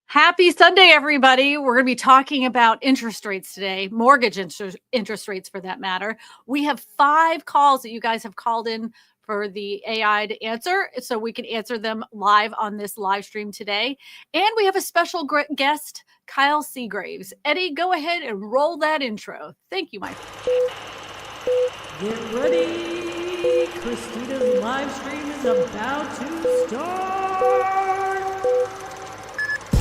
Happy Sunday, everybody. We're going to be talking about interest rates today, mortgage interest rates for that matter. We have 5 calls that you guys have called in for the AI to answer, so we can answer them live on this live stream today. And we have a special guest, Kyle Seagraves. Eddie, go ahead and roll that intro. Thank you, Mike. Get ready. Kristina's live stream is about to start.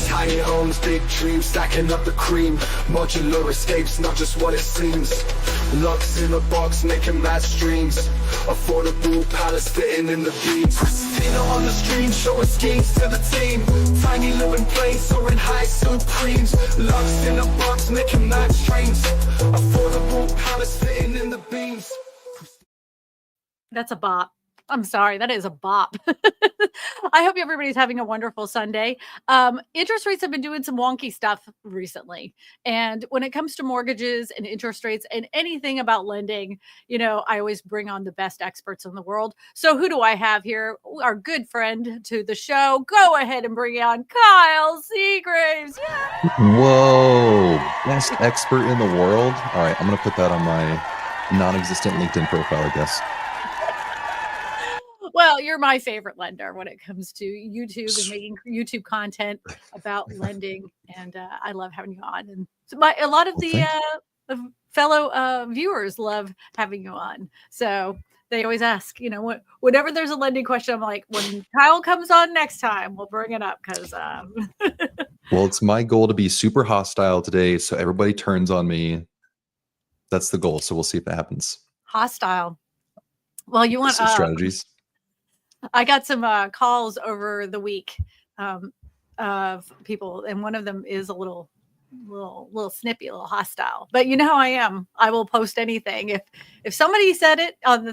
Tiny homes, big dreams, stacking up the cream. Modular escapes, not just what it seems. Lux in a box, making mad streams. Affordable palace fitting in the beams. Kristina on the stream, showing schemes to the team. Tiny living planes, soaring high supremes. Lux in a box, making mad streams. Affordable palace fitting in the beams. That's a bop. I'm sorry, that is a bop. I hope everybody's having a wonderful Sunday. Interest rates have been doing some wonky stuff recently. And when it comes to mortgages and interest rates and anything about lending, I always bring on the best experts in the world. So who do I have here? Our good friend to the show. Go ahead and bring on Kyle Seagraves. Yay! Whoa, best expert in the world. All right, I'm going to put that on my non-existent LinkedIn profile, I guess. Well, you're my favorite lender when it comes to YouTube and making YouTube content about lending, and I love having you on. And so a lot of the fellow viewers love having you on. So they always ask, whenever there's a lending question, I'm like, when Kyle comes on next time, we'll bring it up because. Well, it's my goal to be super hostile today, so everybody turns on me. That's the goal. So we'll see if that happens. Hostile. Well, you want some strategies. I got some calls over the week of people, and one of them is a little snippy, a little hostile. But you know how I am. I will post anything. If somebody said it on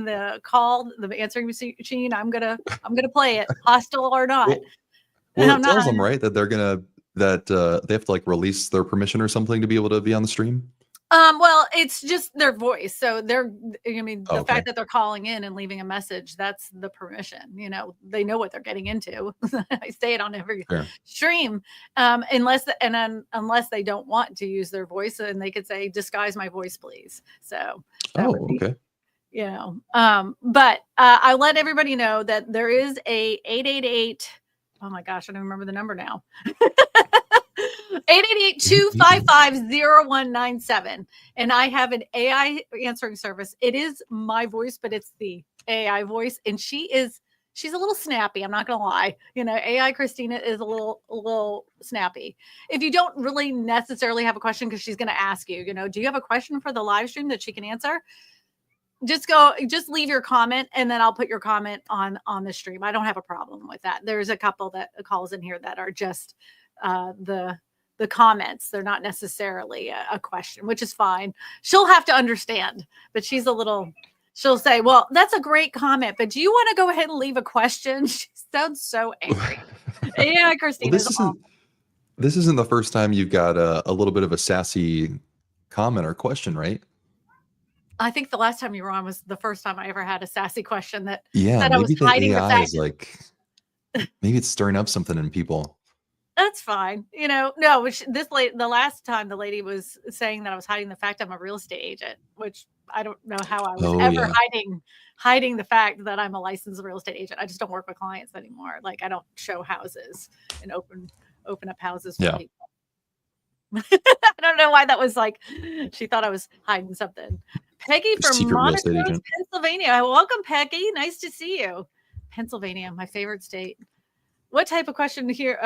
the call, the answering machine, I'm gonna play it, hostile or not. Well, it tells them right that they're they have to release their permission or something to be able to be on the stream. Well, it's just their voice. So the fact that they're calling in and leaving a message, that's the permission. They know what they're getting into. I say it on every stream, unless they don't want to use their voice, and they could say, disguise my voice, please. So okay. But I let everybody know that there is a 888. Oh my gosh, I don't remember the number now. 888-255-0197. And I have an AI answering service. It is my voice, but it's the AI voice. And she's a little snappy. I'm not going to lie. AI Kristina is a little snappy. If you don't really necessarily have a question, because she's going to ask you, do you have a question for the live stream that she can answer? Just leave your comment, and then I'll put your comment on the stream. I don't have a problem with that. There's a couple that calls in here that are just the comments. They're not necessarily a question, which is fine. She'll have to understand, but she'll say, well, that's a great comment, but do you want to go ahead and leave a question? She sounds so angry. Yeah, Kristina. Well, this isn't the first time you've got a little bit of a sassy comment or question, right? I think the last time you were on was the first time I ever had a sassy question that said I was hiding AI the fact. Is maybe it's stirring up something in people. That's fine. No, the last time the lady was saying that I was hiding the fact I'm a real estate agent, which I don't know how I was hiding the fact that I'm a licensed real estate agent. I just don't work with clients anymore. I don't show houses and open up houses for people. I don't know why that was she thought I was hiding something. Peggy from Montrose, Pennsylvania. Welcome, Peggy. Nice to see you. Pennsylvania, my favorite state. What type of question here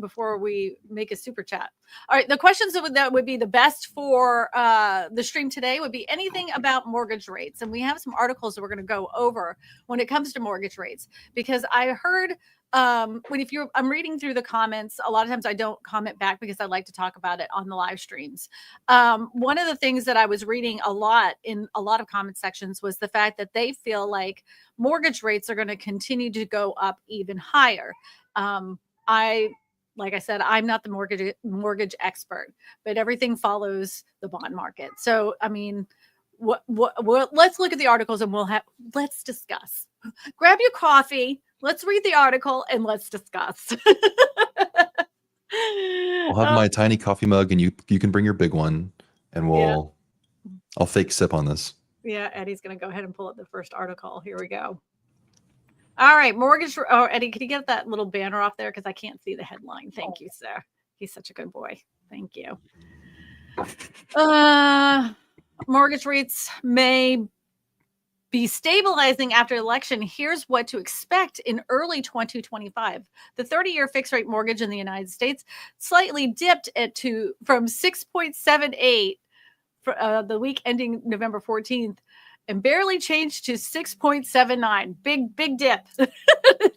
before we make a super chat? All right, the questions that would be the best for the stream today would be anything about mortgage rates. And we have some articles that we're going to go over when it comes to mortgage rates, because I heard I'm reading through the comments. A lot of times I don't comment back because I like to talk about it on the live streams. One of the things that I was reading a lot in a lot of comment sections was the fact that they feel like mortgage rates are going to continue to go up even higher. Like I said, I'm not the mortgage expert, but everything follows the bond market. So, let's look at the articles and let's discuss. Grab your coffee. Let's read the article and let's discuss. I'll have my tiny coffee mug, and you can bring your big one, and I'll fake sip on this. Yeah, Eddie's going to go ahead and pull up the first article. Here we go. All right, mortgage. Oh, Eddie, can you get that little banner off there? Because I can't see the headline. Thank you, sir. He's such a good boy. Thank you. Mortgage rates may be stabilizing after election. Here's what to expect in early 2025. The 30-year fixed rate mortgage in the United States slightly dipped from 6.78 for the week ending November 14th and barely changed to 6.79. Big dip.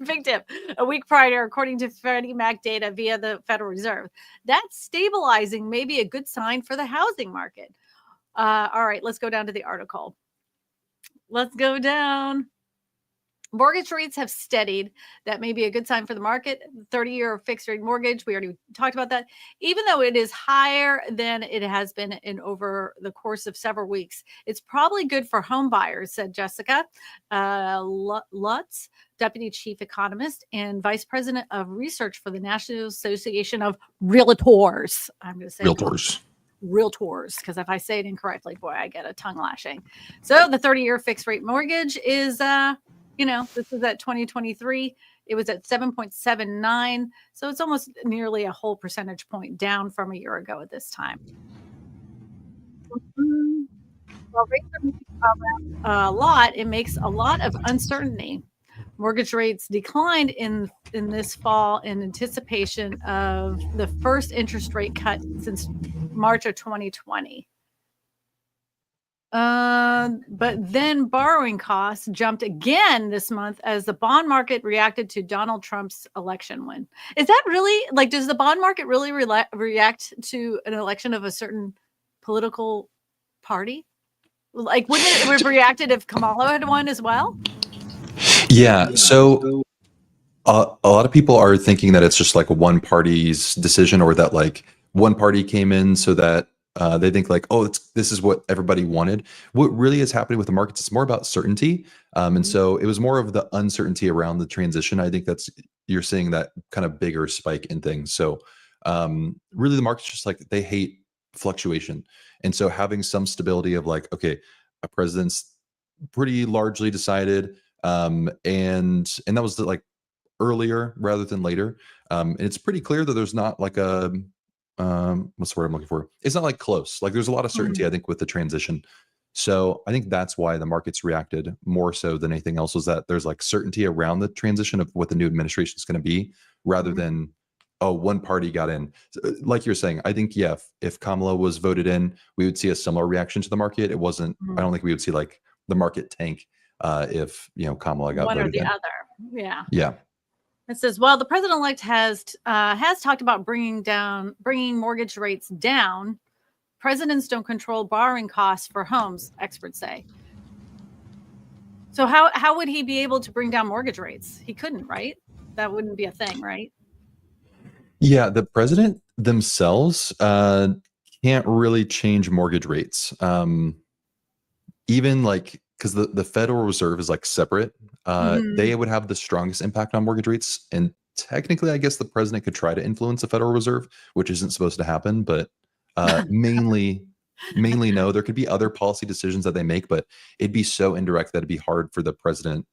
Big dip a week prior, according to Freddie Mac data via the Federal Reserve. That stabilizing may be a good sign for the housing market. All right, let's go down to the article. Let's go down. Mortgage rates have steadied. That may be a good sign for the market. 30-year fixed rate mortgage, we already talked about that. Even though it is higher than it has been in over the course of several weeks, it's probably good for home buyers, said Jessica Lutz, Deputy Chief Economist and Vice President of Research for the National Association of Realtors. I'm going to say Realtors, because if I say it incorrectly, boy, I get a tongue lashing. So the 30-year fixed rate mortgage is, this is at 2023. It was at 7.79. So it's almost nearly a whole percentage point down from a year ago at this time. Well, rates are moving around a lot. It makes a lot of uncertainty. Mortgage rates declined in this fall in anticipation of the first interest rate cut since March of 2020. But then borrowing costs jumped again this month as the bond market reacted to Donald Trump's election win. Is that really, does the bond market really react to an election of a certain political party? Wouldn't it have reacted if Kamala had won as well? Yeah. So a lot of people are thinking that it's just like one party's decision, or that like one party came in so that they think like, oh, this is what everybody wanted. What really is happening with the markets, it's more about certainty. And so it was more of the uncertainty around the transition. I think you're seeing that kind of bigger spike in things. So really the market's just like, they hate fluctuation. And so having some stability of like, okay, a president's pretty largely decided. And that was like earlier rather than later. And it's pretty clear that there's not like a, what's the word I'm looking for? It's not like close. Like there's a lot of certainty, I think, with the transition. So I think that's why the markets reacted more so than anything else, was that there's like certainty around the transition of what the new administration is going to be, rather than, oh, one party got in. Like you're saying, I think, yeah, if Kamala was voted in, we would see a similar reaction to the market. It wasn't, I don't think we would see like the market tank if, Kamala got voted in. One or the other. Yeah. Yeah. It says, well, the president-elect has talked about bringing mortgage rates down. Presidents don't control borrowing costs for homes, experts say. So how would he be able to bring down mortgage rates? He couldn't, right? That wouldn't be a thing, right? Yeah, the president themselves can't really change mortgage rates. Even like, because the Federal Reserve is like separate, they would have the strongest impact on mortgage rates. And technically, I guess the president could try to influence the Federal Reserve, which isn't supposed to happen. But mainly no. There could be other policy decisions that they make, but it'd be so indirect that it'd be hard for the president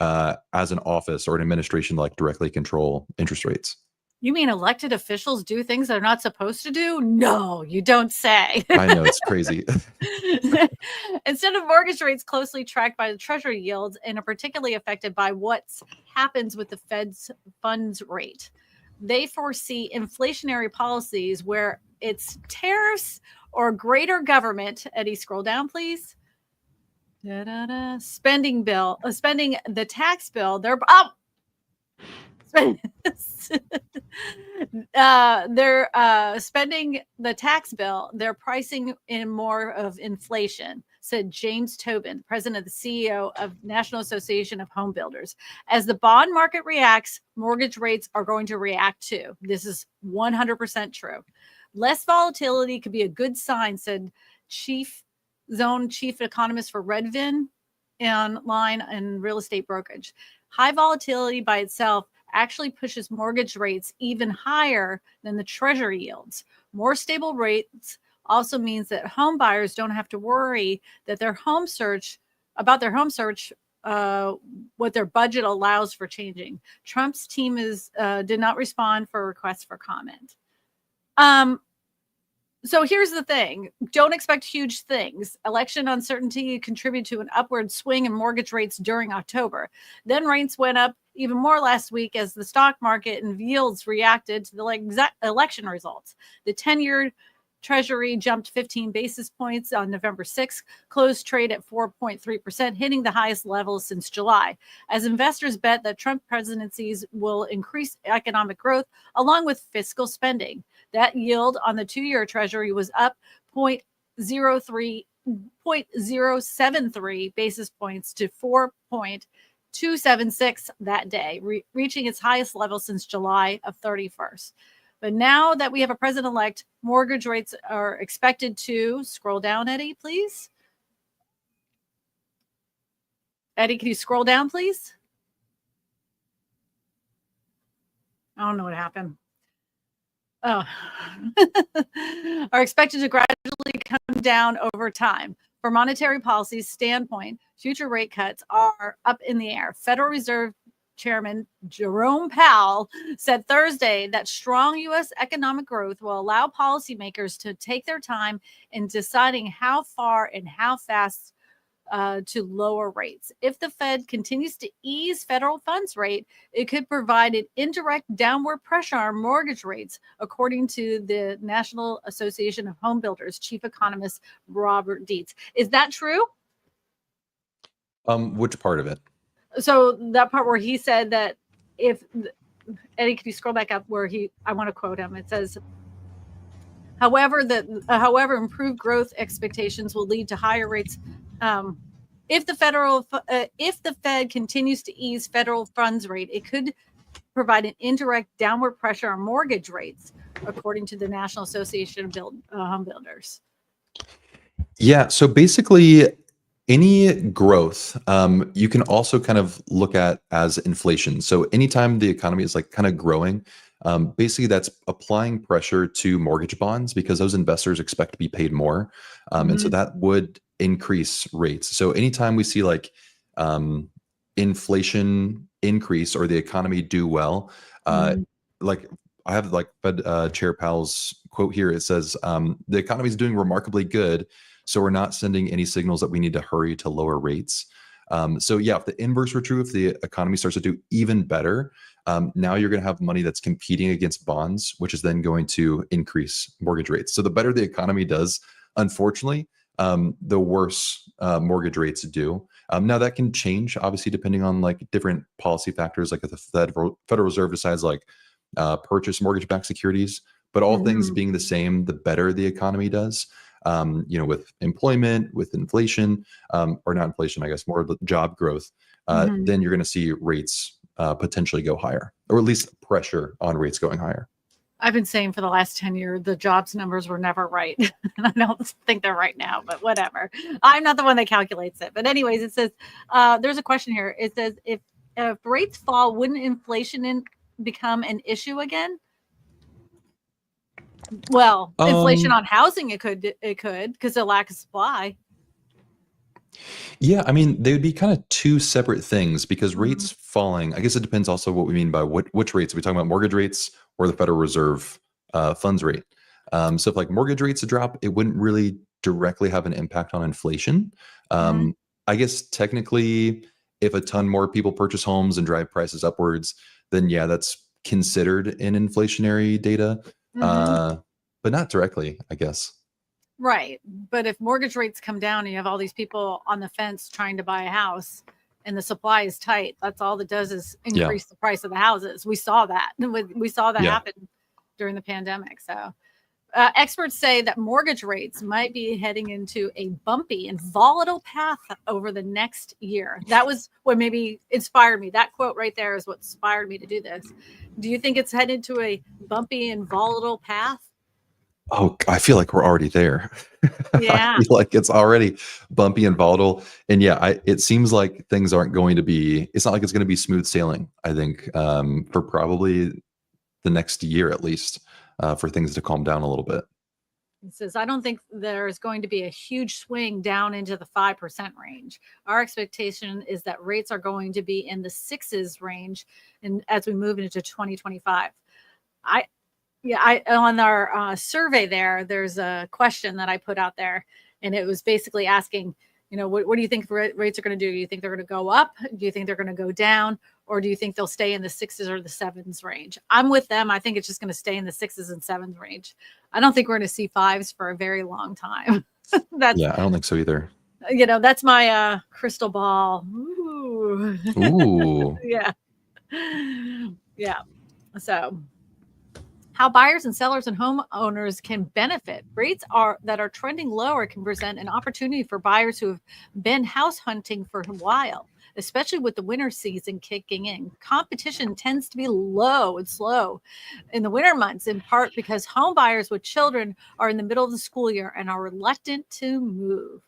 as an office or an administration like directly control interest rates. You mean elected officials do things they're not supposed to do? No, you don't say. I know, it's crazy. Instead of mortgage rates closely tracked by the Treasury yields and are particularly affected by what happens with the Fed's funds rate, they foresee inflationary policies where it's tariffs or greater government. Eddie, scroll down, please. Spending the tax bill. They're spending the tax bill. They're pricing in more of inflation, said James Tobin, president of the CEO of National Association of Home Builders. As the bond market reacts, mortgage rates are going to react too. This is 100% true. Less volatility could be a good sign, said chief economist for Redfin online and real estate brokerage. High volatility by itself actually pushes mortgage rates even higher than the Treasury yields. More stable rates also means that home buyers don't have to worry that their home search what their budget allows for changing. Trump's team did not respond for requests for comment. So here's the thing. Don't expect huge things. Election uncertainty contributed to an upward swing in mortgage rates during October. Then rates went up even more last week as the stock market and yields reacted to the election results. The 10-year Treasury jumped 15 basis points on November 6th, closed trade at 4.3%, hitting the highest level since July, as investors bet that Trump presidencies will increase economic growth along with fiscal spending. That yield on the 2-year Treasury was up 0.073 basis points to 4.276 that day, reaching its highest level since July of 31st. But now that we have a president-elect, mortgage rates are expected to scroll down, Eddie, please. Eddie, can you scroll down, please? I don't know what happened. Oh, are expected to gradually come down over time. For monetary policy standpoint, future rate cuts are up in the air. Federal Reserve Chairman Jerome Powell said Thursday that strong U.S. economic growth will allow policymakers to take their time in deciding how far and how fast to lower rates. If the Fed continues to ease federal funds rate, it could provide an indirect downward pressure on mortgage rates, according to the National Association of Home Builders chief economist Robert Dietz. Is that true? Which part of it? So that part where he said that if Eddie, can you scroll back up where I want to quote him. It says, however, improved growth expectations will lead to higher rates. If the Fed continues to ease federal funds rate, it could provide an indirect downward pressure on mortgage rates, according to the National Association of Home Builders. Yeah. So basically, any growth, you can also kind of look at as inflation. So anytime the economy is like kind of growing, basically that's applying pressure to mortgage bonds because those investors expect to be paid more. And so that would increase rates. So anytime we see like inflation increase or the economy do well, like I have like Fed Chair Powell's quote here. It says, the economy is doing remarkably good. So we're not sending any signals that we need to hurry to lower rates. So yeah, if the inverse were true, if the economy starts to do even better, now you're going to have money that's competing against bonds, which is then going to increase mortgage rates. So the better the economy does, unfortunately, the worse mortgage rates do. Now that can change, obviously, depending on like different policy factors, like if the Federal Reserve decides like purchase mortgage-backed securities, but all things being the same, the better the economy does. With employment, with inflation, or not inflation, I guess, more job growth, then you're going to see rates potentially go higher, or at least pressure on rates going higher. I've been saying for the last 10 years, the jobs numbers were never right. And I don't think they're right now, but whatever. I'm not the one that calculates it. But anyways, it says, there's a question here. It says, if rates fall, wouldn't inflation become an issue again? Well, inflation on housing, it could because of lack of supply. Yeah, I mean, they would be kind of two separate things because rates falling, I guess it depends also what we mean by which rates. Are we talking about mortgage rates or the Federal Reserve funds rate? So if like mortgage rates drop, it wouldn't really directly have an impact on inflation. I guess technically, if a ton more people purchase homes and drive prices upwards, then yeah, that's considered in inflationary data. But not directly, I guess. Right. But if mortgage rates come down and you have all these people on the fence trying to buy a house and the supply is tight, that's all that does is increase the price of the houses. We saw that. We saw that happen during the pandemic. So experts say that mortgage rates might be heading into a bumpy and volatile path over the next year. That was what maybe inspired me. That quote right there is what inspired me to do this. Do you think it's headed to a bumpy and volatile path? Oh, I feel like we're already there. I Yeah. feel like it's already bumpy and volatile. And yeah, it seems like things aren't going to be, it's not like it's going to be smooth sailing, I think, for probably the next year at least, for things to calm down a little bit. It says, I don't think there's going to be a huge swing down into the 5% range. Our expectation is that rates are going to be in the sixes range and as we move into 2025. I on our survey there's a question that I put out there, and it was basically asking, what do you think rates are going to do? Do you think they're going to go up? Do you think they're going to go down? Or do you think they'll stay in the sixes or the sevens range? I'm with them. I think it's just going to stay in the sixes and sevens range. I don't think we're going to see fives for a very long time. That's, Yeah, I don't think so either. that's my crystal ball. Ooh. Ooh. Yeah. Yeah. So how buyers and sellers and homeowners can benefit. Rates that are trending lower can present an opportunity for buyers who have been house hunting for a while, especially with the winter season kicking in. Competition tends to be low and slow in the winter months, in part because home buyers with children are in the middle of the school year and are reluctant to move.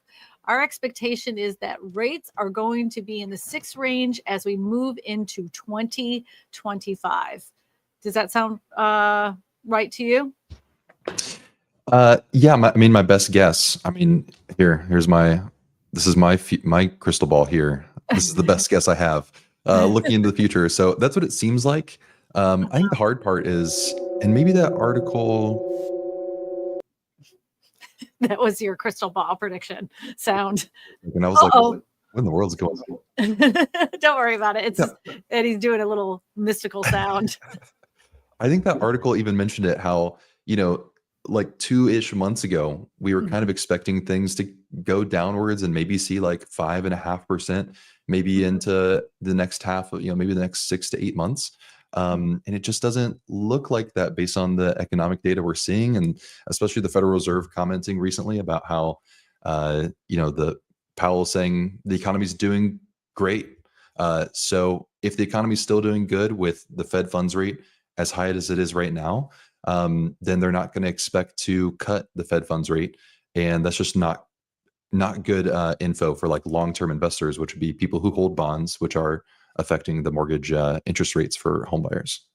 Our expectation is that rates are going to be in the 6 range as we move into 2025. Does that sound right to you? Yeah, my best guess. I mean, here's this is my crystal ball here. This is the best guess I have, looking into the future. So that's what it seems like. I think the hard part is, and maybe that article. That was your crystal ball prediction sound. And I was like, what in the world's going on? Don't worry about it. It's just Eddie's doing a little mystical sound. I think that article even mentioned it, how, like 2-ish months ago, we were kind of expecting things to go downwards and maybe see like 5.5%, maybe into the next half of, maybe the next 6 to 8 months. And it just doesn't look like that based on the economic data we're seeing. And especially the Federal Reserve commenting recently about how, the Powell saying the economy's doing great. So if the economy's still doing good with the Fed funds rate as high as it is right now, then they're not going to expect to cut the Fed funds rate. And that's just not good info for like long-term investors, which would be people who hold bonds, which are affecting the mortgage interest rates for home buyers.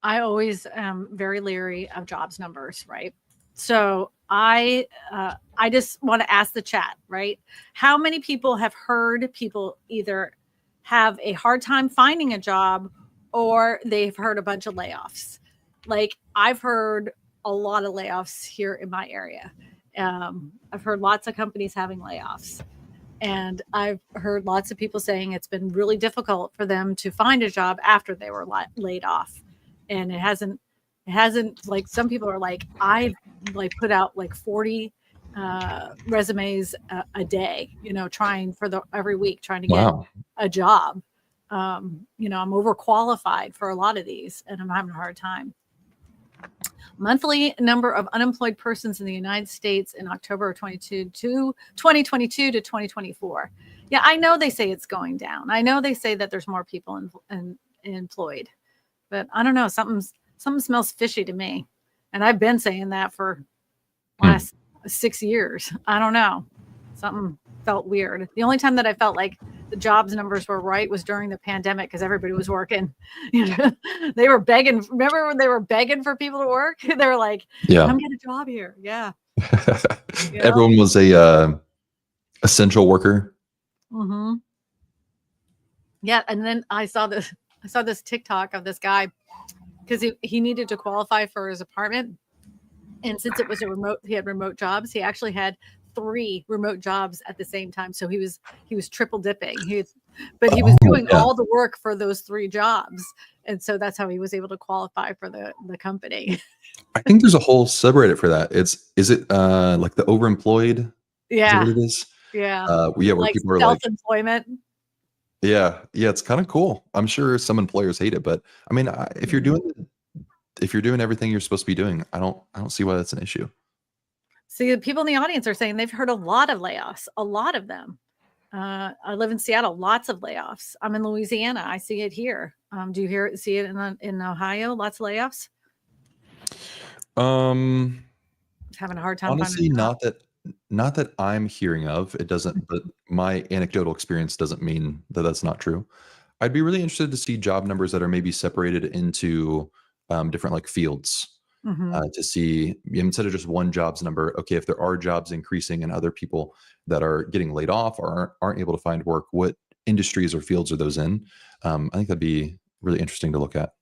I always am very leery of jobs numbers, right? So I just want to ask the chat, right? How many people have heard people either have a hard time finding a job or they've heard a bunch of layoffs? Like I've heard a lot of layoffs here in my area. I've heard lots of companies having layoffs. And I've heard lots of people saying it's been really difficult for them to find a job after they were laid off. And it hasn't like some people are like, I've like put out like 40 resumes a day, trying every week, trying to get a job. I'm overqualified for a lot of these and I'm having a hard time. Monthly number of unemployed persons in the United States in October of 2022 to 2024. Yeah, I know they say it's going down. I know they say that there's more people employed, but I don't know. Something smells fishy to me. And I've been saying that for last 6 years. I don't know. Something felt weird. The only time that I felt like the jobs numbers were right was during the pandemic because everybody was working. They were begging. Remember when they were begging for people to work? They were like, "Come get a job here." Yeah. Everyone was a essential worker. Mm-hmm. Yeah, and then I saw this TikTok of this guy because he needed to qualify for his apartment, and since it was he had remote jobs. He actually had 3 remote jobs at the same time. So he was triple dipping. He was doing all the work for those 3 jobs. And so that's how he was able to qualify for the company. I think there's a whole subreddit for that. Is it like the overemployed? Yeah. Is that what it is? Yeah. Where like people are like self-employment. Yeah, it's kind of cool. I'm sure some employers hate it, but I mean, if you're doing everything you're supposed to be doing, I don't see why that's an issue. See, the people in the audience are saying they've heard a lot of layoffs, a lot of them. I live in Seattle, lots of layoffs. I'm in Louisiana. I see it here. Do you see it in Ohio? Lots of layoffs? Having a hard time Honestly, finding a job. not that I'm hearing of. It doesn't, but my anecdotal experience doesn't mean that that's not true. I'd be really interested to see job numbers that are maybe separated into different like fields Mhm. to see instead of just one jobs number. Okay, if there are jobs increasing and other people that are getting laid off or aren't able to find work, what industries or fields are those in? I think that'd be really interesting to look at.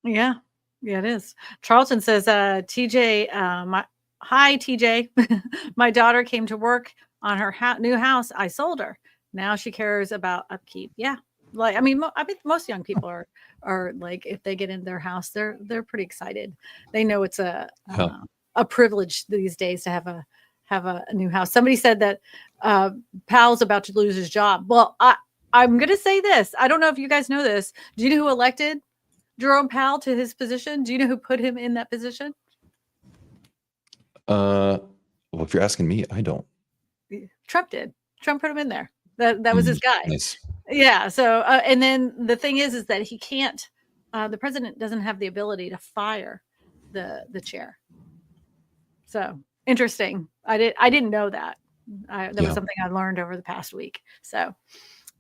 Yeah. Yeah, it is. Charlton says, TJ, hi, TJ. My daughter came to work on her new house. I sold her. Now she cares about upkeep. Yeah. Like, I mean, I mean, most young people are like, if they get in their house, they're pretty excited. They know it's Yeah. a privilege these days to have a new house. Somebody said that Powell's about to lose his job. Well, I'm going to say this. I don't know if you guys know this. Do you know who elected Jerome Powell to his position? Do you know who put him in that position? Well, if you're asking me, I don't. Trump did. Trump put him in there. That was his guy. Nice. Yeah. So, and then the thing is that he can't. The president doesn't have the ability to fire the chair. So interesting. I didn't know that. That was something I learned over the past week. So,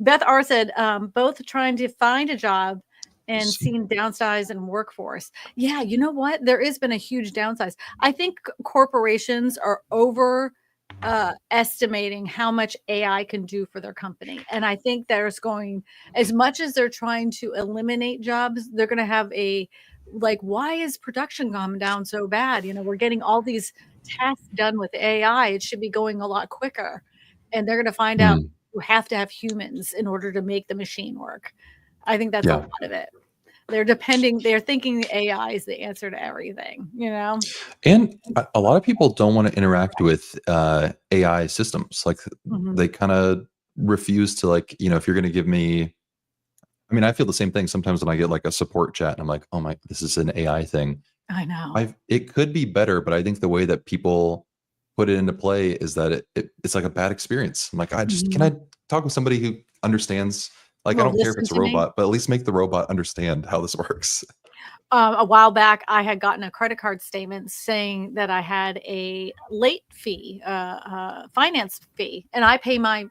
Beth R said, both trying to find a job and seeing downsize in workforce. Yeah, you know what? There has been a huge downsize. I think corporations are estimating how much AI can do for their company. And I think there's going, as much as they're trying to eliminate jobs, they're going to have why is production going down so bad? You know, we're getting all these tasks done with AI. It should be going a lot quicker. And they're going to find out you have to have humans in order to make the machine work. I think that's a lot of it. They're thinking the AI is the answer to everything, you know? And a lot of people don't want to interact with AI systems. Like they kind of refuse to if you're going to give me, I mean, I feel the same thing sometimes when I get like a support chat and I'm like, oh my, this is an AI thing. I know. It could be better, but I think the way that people put it into play is that it's like a bad experience. I'm like, can I talk with somebody who understands? Like, I don't care if it's a robot, but at least make the robot understand how this works. A while back, I had gotten a credit card statement saying that I had a late fee, finance fee, and I pay my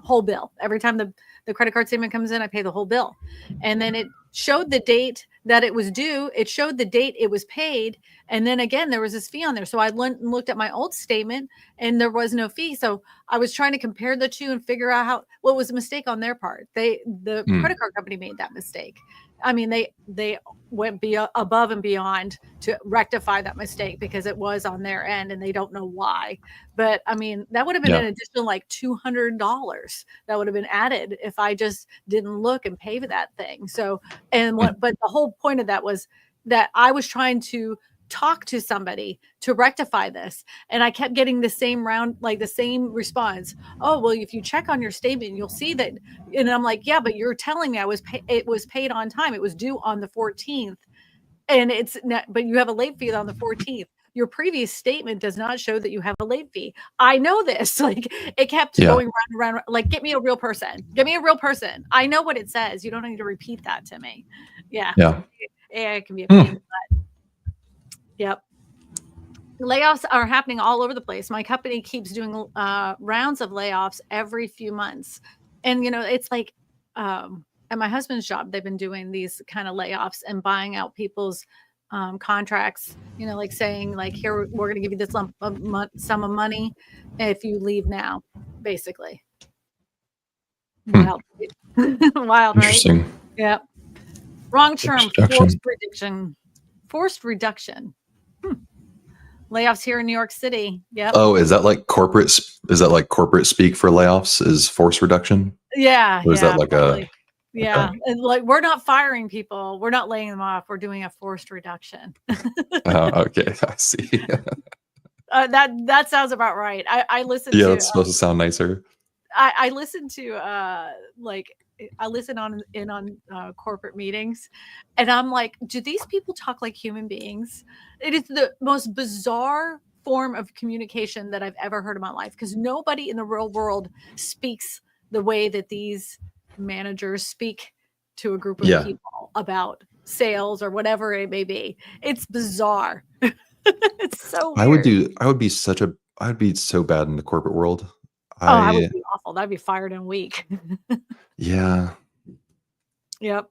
whole bill every time the credit card statement comes in. I pay the whole bill, and then it showed the date that it was due. It showed the date it was paid, and then again there was this fee on there. So I went and looked at my old statement, and there was no fee. So I was trying to compare the two and figure out what was a mistake on their part. The credit card company made that mistake. I mean, they went above and beyond to rectify that mistake because it was on their end and they don't know why. But I mean, that would have been an additional like $200 that would have been added if I just didn't look and pay for that thing. So, but the whole point of that was that I was trying to talk to somebody to rectify this, and I kept getting the same response. Oh, well, if you check on your statement, you'll see that. And I'm like, yeah, but you're telling me it was paid on time. It was due on the 14th, and but you have a late fee on the 14th. Your previous statement does not show that you have a late fee. I know this. Like, it kept going round. Like, get me a real person. Give me a real person. I know what it says. You don't need to repeat that to me. Yeah. It can be a pain. But yep. Layoffs are happening all over the place. My company keeps doing rounds of layoffs every few months. And, you know, it's like at my husband's job, they've been doing these kind of layoffs and buying out people's contracts, you know, like saying like, here, we're going to give you this sum of money if you leave now, basically. Wild. Wild, right? Interesting. Yeah. Wrong term. Forced reduction. Layoffs here in New York City. Yep. Oh, is that like corporate speak for layoffs? Is force reduction? Yeah. Or is that like probably. Yeah. Okay. And like, we're not firing people. We're not laying them off. We're doing a forced reduction. Okay. I see. That sounds about right. I listened to. Yeah, that's supposed to sound nicer. I listened to I listen on corporate meetings, and I'm like, do these people talk like human beings? It is the most bizarre form of communication that I've ever heard in my life, because nobody in the real world speaks the way that these managers speak to a group of people about sales or whatever it may be. It's bizarre. It's so weird. I would be so bad in the corporate world. Oh, I would be awful. I'd be fired in a week. Yeah. Yep.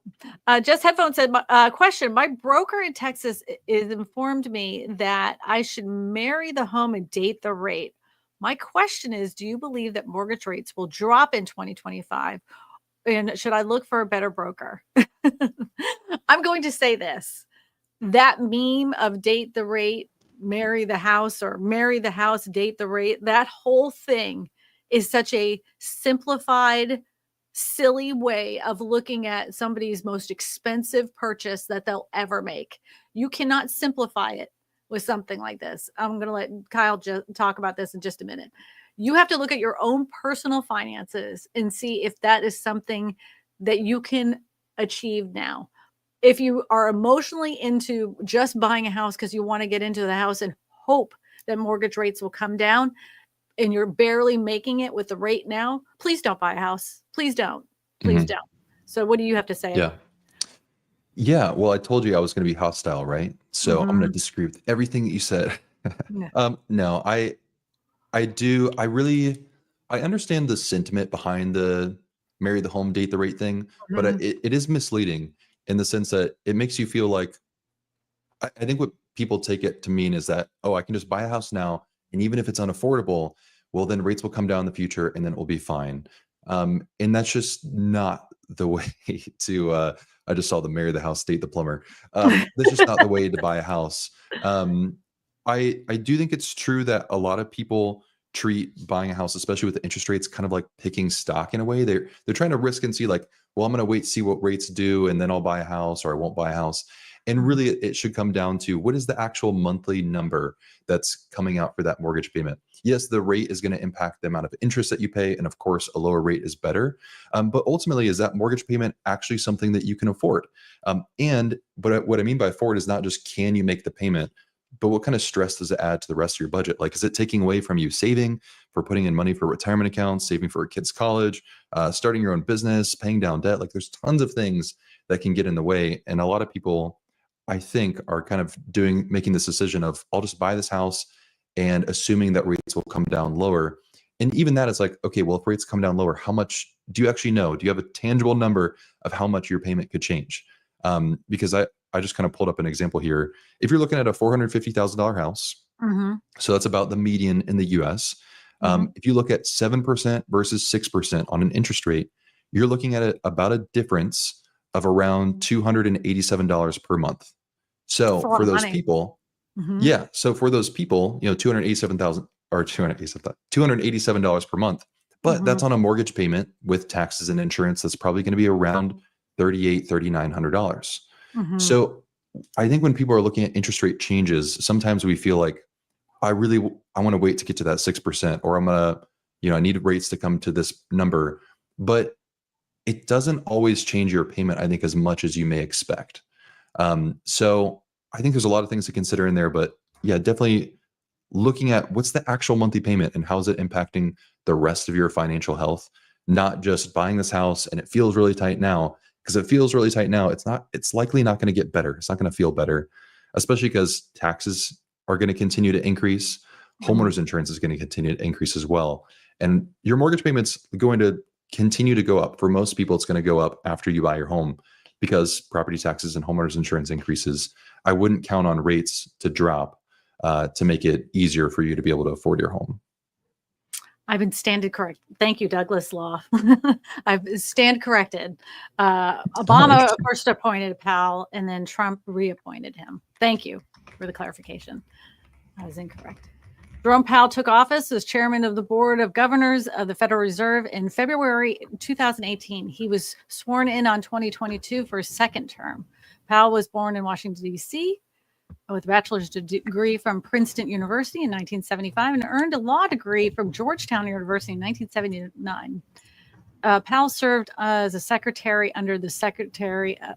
Just Headphones said, question, my broker in Texas is informed me that I should marry the home and date the rate. My question is, do you believe that mortgage rates will drop in 2025? And should I look for a better broker? I'm going to say this. That meme of date the rate, marry the house, or marry the house, date the rate, that whole thing is such a simplified, silly way of looking at somebody's most expensive purchase that they'll ever make. You cannot simplify it with something like this. I'm going to let Kyle talk about this in just a minute. You have to look at your own personal finances and see if that is something that you can achieve now. If you are emotionally into just buying a house because you want to get into the house and hope that mortgage rates will come down, and you're barely making it with the rate now, please don't buy a house. Please don't. Please don't. So what do you have to say? Yeah. Well, I told you I was going to be hostile, right? So I'm going to disagree with everything that you said. No, I understand the sentiment behind the marry the home, date the rate thing, but it is misleading in the sense that it makes you feel like, I think what people take it to mean is that, oh, I can just buy a house now, and even if it's unaffordable, well, then rates will come down in the future and then it will be fine. And that's just not the way to, I just saw the marry the house, date the plumber. That's just not the way to buy a house. I do think it's true that a lot of people treat buying a house, especially with the interest rates, kind of like picking stock in a way. They're trying to risk and see like, well, I'm going to wait, see what rates do, and then I'll buy a house, or I won't buy a house. And really, it should come down to, what is the actual monthly number that's coming out for that mortgage payment? Yes, the rate is going to impact the amount of interest that you pay. And of course, a lower rate is better. But ultimately, is that mortgage payment actually something that you can afford? And what I mean by afford is not just can you make the payment, but what kind of stress does it add to the rest of your budget? Like, is it taking away from you saving, for putting in money for retirement accounts, saving for a kid's college, starting your own business, paying down debt? Like, there's tons of things that can get in the way. And a lot of people, I think, are kind of making this decision of, I'll just buy this house and assuming that rates will come down lower. And even that is like, okay, well, if rates come down lower, how much do you actually know? Do you have a tangible number of how much your payment could change? Because I just kind of pulled up an example here. If you're looking at a $450,000 house, so that's about the median in the US. If you look at 7% versus 6% on an interest rate, you're looking at about a difference of around $287 per month. So for those people, so for those people, $287 per month, but that's on a mortgage payment with taxes and insurance that's probably going to be around $3,800, So I think when people are looking at interest rate changes, sometimes we feel like, I want to wait to get to that 6%, or I need rates to come to this number. But it doesn't always change your payment, I think, as much as you may expect. So I think there's a lot of things to consider in there, but yeah, definitely looking at what's the actual monthly payment and how is it impacting the rest of your financial health, not just buying this house and it feels really tight now. Because it feels really tight now, it's likely not going to get better. It's not going to feel better, especially because taxes are going to continue to increase. Homeowners insurance is going to continue to increase as well. And your mortgage payment's going to continue to go up. For most people, it's going to go up after you buy your home because property taxes and homeowners insurance increases. I wouldn't count on rates to drop to make it easier for you to be able to afford your home. I've been standing correct. Thank you, Douglas Law. I've stand corrected. Obama first appointed Powell, and then Trump reappointed him. Thank you for the clarification. I was incorrect. Jerome Powell took office as chairman of the Board of Governors of the Federal Reserve in February 2018. He was sworn in on 2022 for his second term. Powell was born in Washington, D.C., with a bachelor's degree from Princeton University in 1975 and earned a law degree from Georgetown University in 1979. Powell served as a secretary under the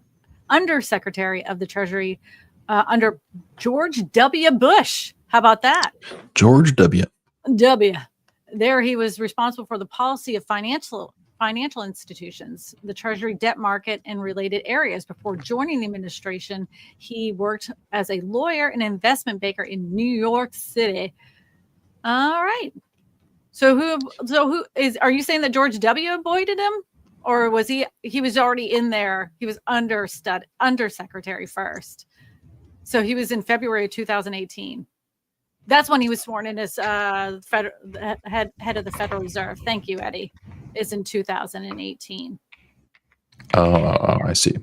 Undersecretary of the Treasury under George W. Bush. How about that? George W. There he was responsible for the policy of financial financial institutions, the Treasury debt market, and related areas. Before joining the administration, he worked as a lawyer and investment banker in New York City. All right. So who is, are you saying that George W. appointed him? Or was he was already in there? He was undersecretary first. So he was in February of 2018. That's when he was sworn in as head of the Federal Reserve. Thank you, Eddie. It's in 2018. Oh, I see.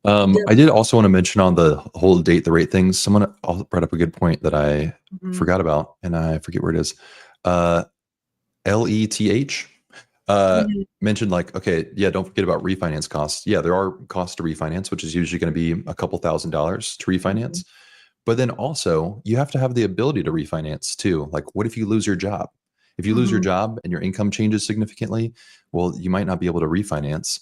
I did also want to mention on the whole date the rate things. Someone brought up a good point that I forgot about, and I forget where it is. LETH mentioned like, okay, yeah, don't forget about refinance costs. Yeah, there are costs to refinance, which is usually going to be a couple $1,000s to refinance. But then also you have to have the ability to refinance too. Like, what if you lose your job? If you lose your job and your income changes significantly, well, you might not be able to refinance.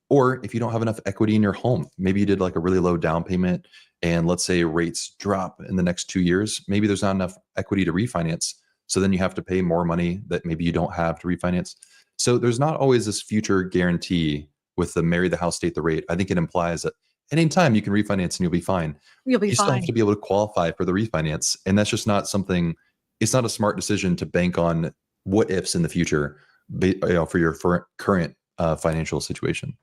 Or if you don't have enough equity in your home, maybe you did like a really low down payment, and let's say rates drop in the next 2 years, maybe there's not enough equity to refinance. So then you have to pay more money that maybe you don't have to refinance. So there's not always this future guarantee with the marry the house, date the rate. I think it implies that at any time you can refinance and you'll be fine. You'll be you fine. Still have to be able to qualify for the refinance. And that's just not something, it's not a smart decision to bank on what ifs in the future for your current financial situation.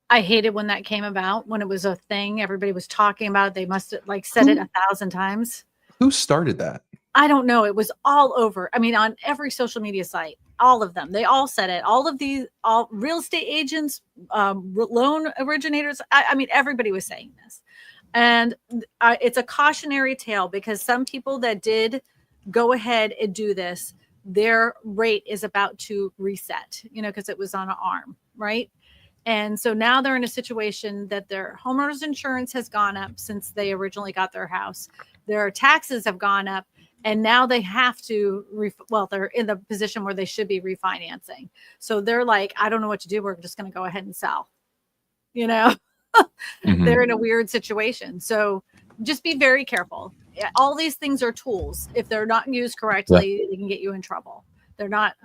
I hated when that came about, when it was a thing. Everybody was talking about it. They must have like said it 1,000 times. Who started that? I don't know. It was all over. I mean, on every social media site, all of them, they all said it. All real estate agents, loan originators. I mean, everybody was saying this. And it's a cautionary tale, because some people that did go ahead and do this, their rate is about to reset, because it was on an arm, right? And so now they're in a situation that their homeowners insurance has gone up since they originally got their house. Their taxes have gone up, and now they have to, they're in the position where they should be refinancing. So they're like, I don't know what to do. We're just going to go ahead and sell, They're in a weird situation. So just be very careful. All these things are tools. If they're not used correctly, they can get you in trouble. They're not.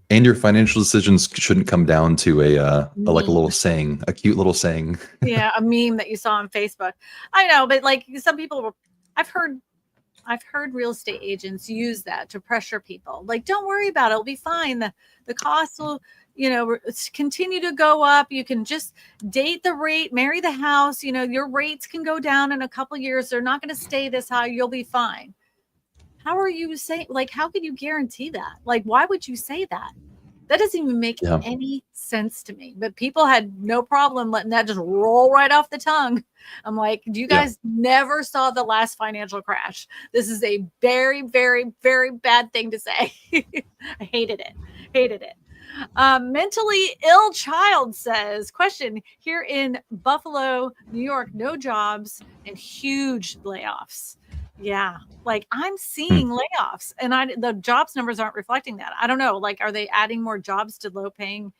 And your financial decisions shouldn't come down to like a little saying, a cute little saying. Yeah, a meme that you saw on Facebook. I know, but like some people, I've heard real estate agents use that to pressure people. Like, don't worry about it. It'll be fine. The costs will, continue to go up. You can just date the rate, marry the house. Your rates can go down in a couple of years. They're not going to stay this high. You'll be fine. How are you saying, like, how can you guarantee that? Like, why would you say that? That doesn't even make any sense to me. But people had no problem letting that just roll right off the tongue. I'm like, do you guys never saw the last financial crash? This is a very, very, very bad thing to say. I hated it. Mentally ill child says, question, here in Buffalo, New York, no jobs and huge layoffs. Yeah, like I'm seeing layoffs, and the jobs numbers aren't reflecting that. I don't know. Like, are they adding more jobs to low paying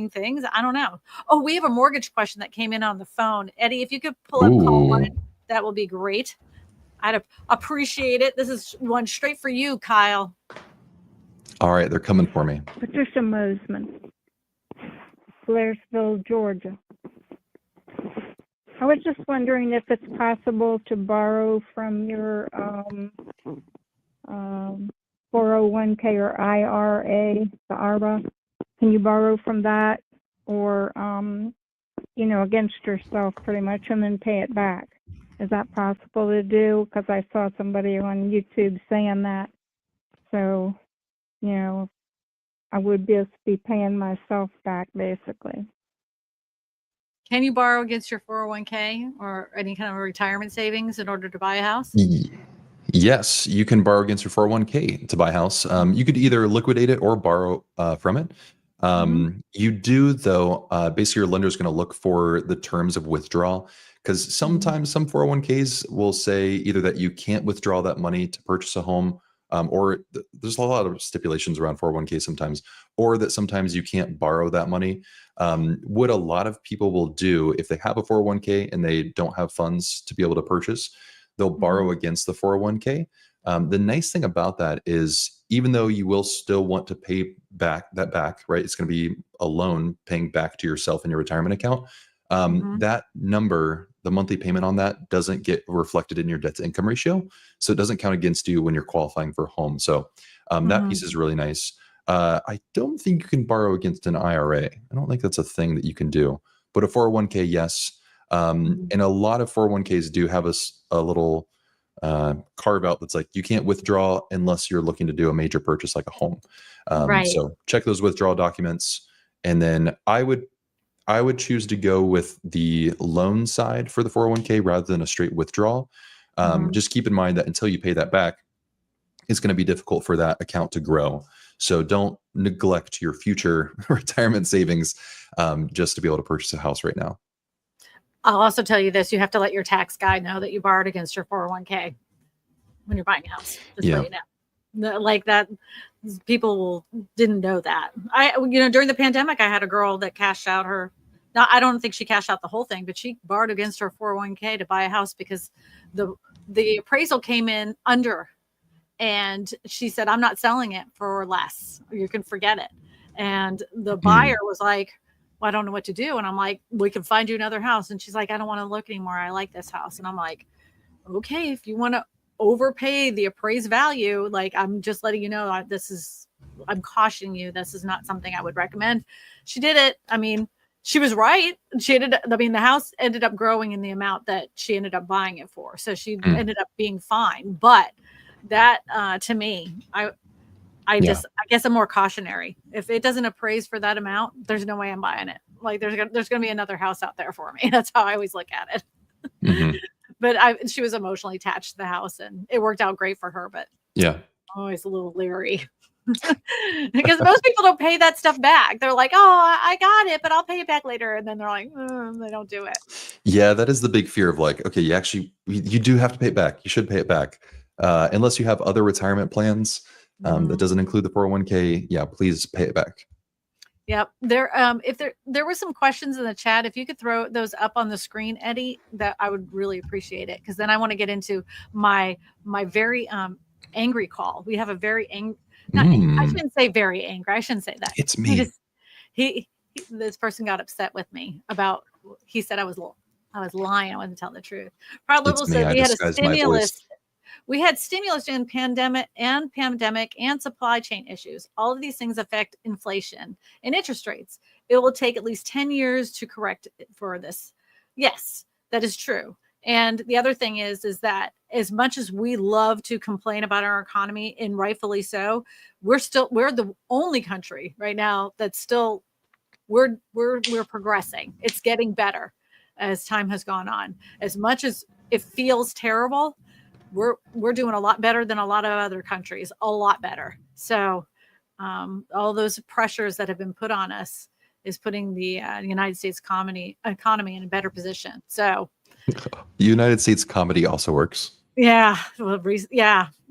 things? I don't know. Oh, we have a mortgage question that came in on the phone. Eddie, if you could pull up call one, that will be great. I'd appreciate it. This is one straight for you, Kyle. All right, they're coming for me. Patricia Mosman, Blairsville, Georgia. I was just wondering if it's possible to borrow from your 401k or IRA, the ARBA. Can you borrow from that, or against yourself pretty much, and then pay it back? Is that possible to do? Because I saw somebody on YouTube saying that. So, I would just be paying myself back basically. Can you borrow against your 401k or any kind of retirement savings in order to buy a house? Yes, you can borrow against your 401k to buy a house. You could either liquidate it or borrow from it. You do, though, basically your lender is going to look for the terms of withdrawal, because sometimes some 401ks will say either that you can't withdraw that money to purchase a home, or there's a lot of stipulations around 401k sometimes, or that sometimes you can't borrow that money. What a lot of people will do if they have a 401k and they don't have funds to be able to purchase, they'll borrow against the 401k. The nice thing about that is, even though you will still want to pay back, right? It's going to be a loan paying back to yourself in your retirement account. That number, the monthly payment on that, doesn't get reflected in your debt to income ratio. So it doesn't count against you when you're qualifying for a home. So that piece is really nice. I don't think you can borrow against an IRA. I don't think that's a thing that you can do. But a 401k, yes. And a lot of 401ks do have a little carve out that's like, you can't withdraw unless you're looking to do a major purchase like a home. Right. So check those withdrawal documents. And then I would choose to go with the loan side for the 401k rather than a straight withdrawal. Just keep in mind that until you pay that back, it's going to be difficult for that account to grow. So don't neglect your future retirement savings just to be able to purchase a house right now. I'll also tell you this: you have to let your tax guy know that you borrowed against your 401k when you're buying a house. Just so you know, like that. People didn't know that. During the pandemic, I had a girl that cashed out her. Now, I don't think she cashed out the whole thing, but she borrowed against her 401k to buy a house because the appraisal came in under, and she said, "I'm not selling it for less. You can forget it." And the buyer was like, "Well, I don't know what to do." And I'm like, "We can find you another house." And she's like, "I don't want to look anymore. I like this house." And I'm like, "Okay, if you want to overpay the appraised value, like, I'm just letting you know, I'm cautioning you. This is not something I would recommend." She did it. I mean, she was right. The house ended up growing in the amount that she ended up buying it for. So she ended up being fine. But that, to me, I guess I'm more cautionary. If it doesn't appraise for that amount, there's no way I'm buying it. Like, there's going to be another house out there for me. That's how I always look at it. But she was emotionally attached to the house, and it worked out great for her. But I'm always a little leery because most people don't pay that stuff back. They're like, "Oh, I got it, but I'll pay it back later." And then they're like, they don't do it. Yeah, that is the big fear of like, okay, you do have to pay it back. You should pay it back. Unless you have other retirement plans that doesn't include the 401k. Yeah, please pay it back. Yep. If there were some questions in the chat, if you could throw those up on the screen, Eddie, that I would really appreciate it. Because then I want to get into my very angry call. We have a very angry. I shouldn't say very angry. I shouldn't say that. It's me. This person got upset with me about. He said I was lying. I wasn't telling the truth. Proud Liberal said we had a stimulus. We had stimulus in pandemic and supply chain issues. All of these things affect inflation and interest rates. It will take at least 10 years to correct for this. Yes, that is true. And the other thing is that as much as we love to complain about our economy, and rightfully so, we're the only country right now that's still we're progressing. It's getting better as time has gone on. As much as it feels terrible, we're doing a lot better than a lot of other countries, a lot better. So all those pressures that have been put on us is putting the United States economy in a better position. So United States comedy also works. Yeah. Well,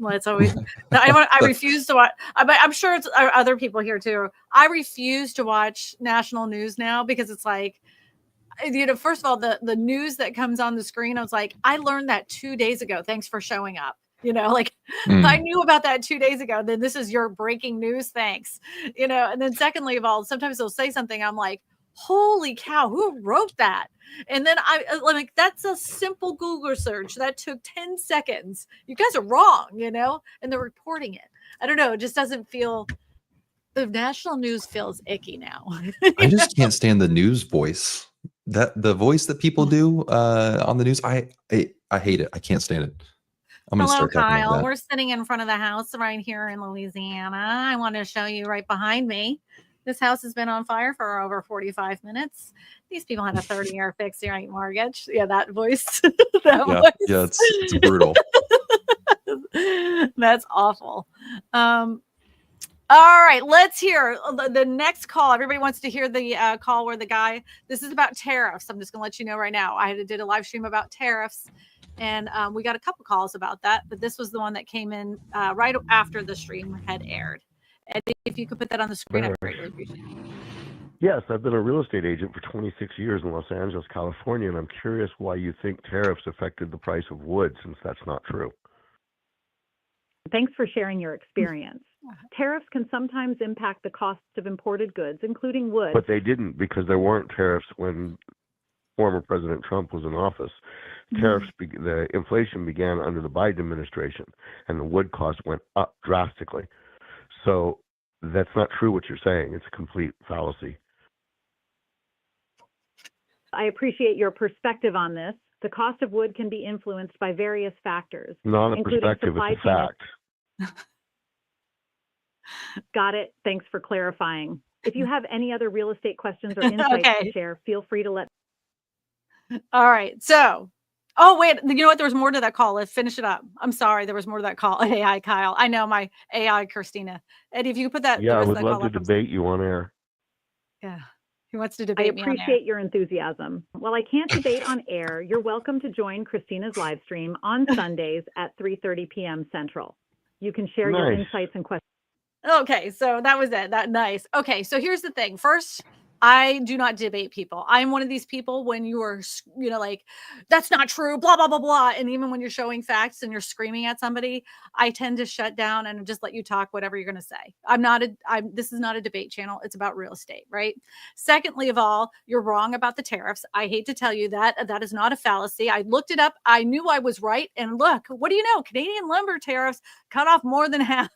it's always, I refuse to watch, I'm sure it's other people here too. I refuse to watch national news now because it's like, first of all, the news that comes on the screen, I was like, I learned that 2 days ago. Thanks for showing up. I knew about that 2 days ago. Then this is your breaking news. Thanks. And then secondly of all, sometimes they'll say something. I'm like, holy cow, who wrote that? And then I'm like, that's a simple Google search that took 10 seconds. You guys are wrong, and they're reporting it. I don't know. It just doesn't feel, the national news feels icky now. I just can't stand the news voice. The voice that people do on the news, I hate it. I can't stand it. I'm gonna Hello, start talking Kyle. like that. We're sitting in front of the house right here in Louisiana. I want to show you right behind me. This house has been on fire for over 45 minutes. These people had a 30-year fixed rate mortgage. Yeah, that voice. Yeah, it's brutal. That's awful. All right, let's hear the next call. Everybody wants to hear the call where this is about tariffs. I'm just going to let you know right now. I did a live stream about tariffs, and we got a couple calls about that, but this was the one that came in right after the stream had aired. Eddie, if you could put that on the screen, I'd greatly appreciate it. Yes, I've been a real estate agent for 26 years in Los Angeles, California, and I'm curious why you think tariffs affected the price of wood, since that's not true. Thanks for sharing your experience. Tariffs can sometimes impact the costs of imported goods, including wood. But they didn't, because there weren't tariffs when former President Trump was in office. Tariffs, the inflation began under the Biden administration, and the wood cost went up drastically. So that's not true what you're saying. It's a complete fallacy. I appreciate your perspective on this. The cost of wood can be influenced by various factors. Not a including perspective, supply it's a chain. fact. Got it. Thanks for clarifying. If you have any other real estate questions or insights Okay. to share, feel free to let. All right. So, oh, wait, you know what? There was more to that call. Let's finish it up. I'm sorry. There was more to that call. AI, Kyle. I know my AI, Kristina. Eddie, if you could put that. Yeah, I the rest would of that love call to up. debate you on air. Yeah. He wants to I debate me on air. appreciate your enthusiasm. While I can't debate on air, you're welcome to join Kristina's live stream on Sundays at 3:30 p.m. Central. You can share your Nice. insights and questions. Okay, so that was it. That nice. Okay, so here's the thing. First, I do not debate people. I'm one of these people when you are, like, that's not true, blah, blah, blah, blah. And even when you're showing facts and you're screaming at somebody, I tend to shut down and just let you talk whatever you're going to say. This is not a debate channel. It's about real estate, right? Secondly of all, you're wrong about the tariffs. I hate to tell you that. That is not a fallacy. I looked it up. I knew I was right. And look, what do you know? Canadian lumber tariffs cut off more than half.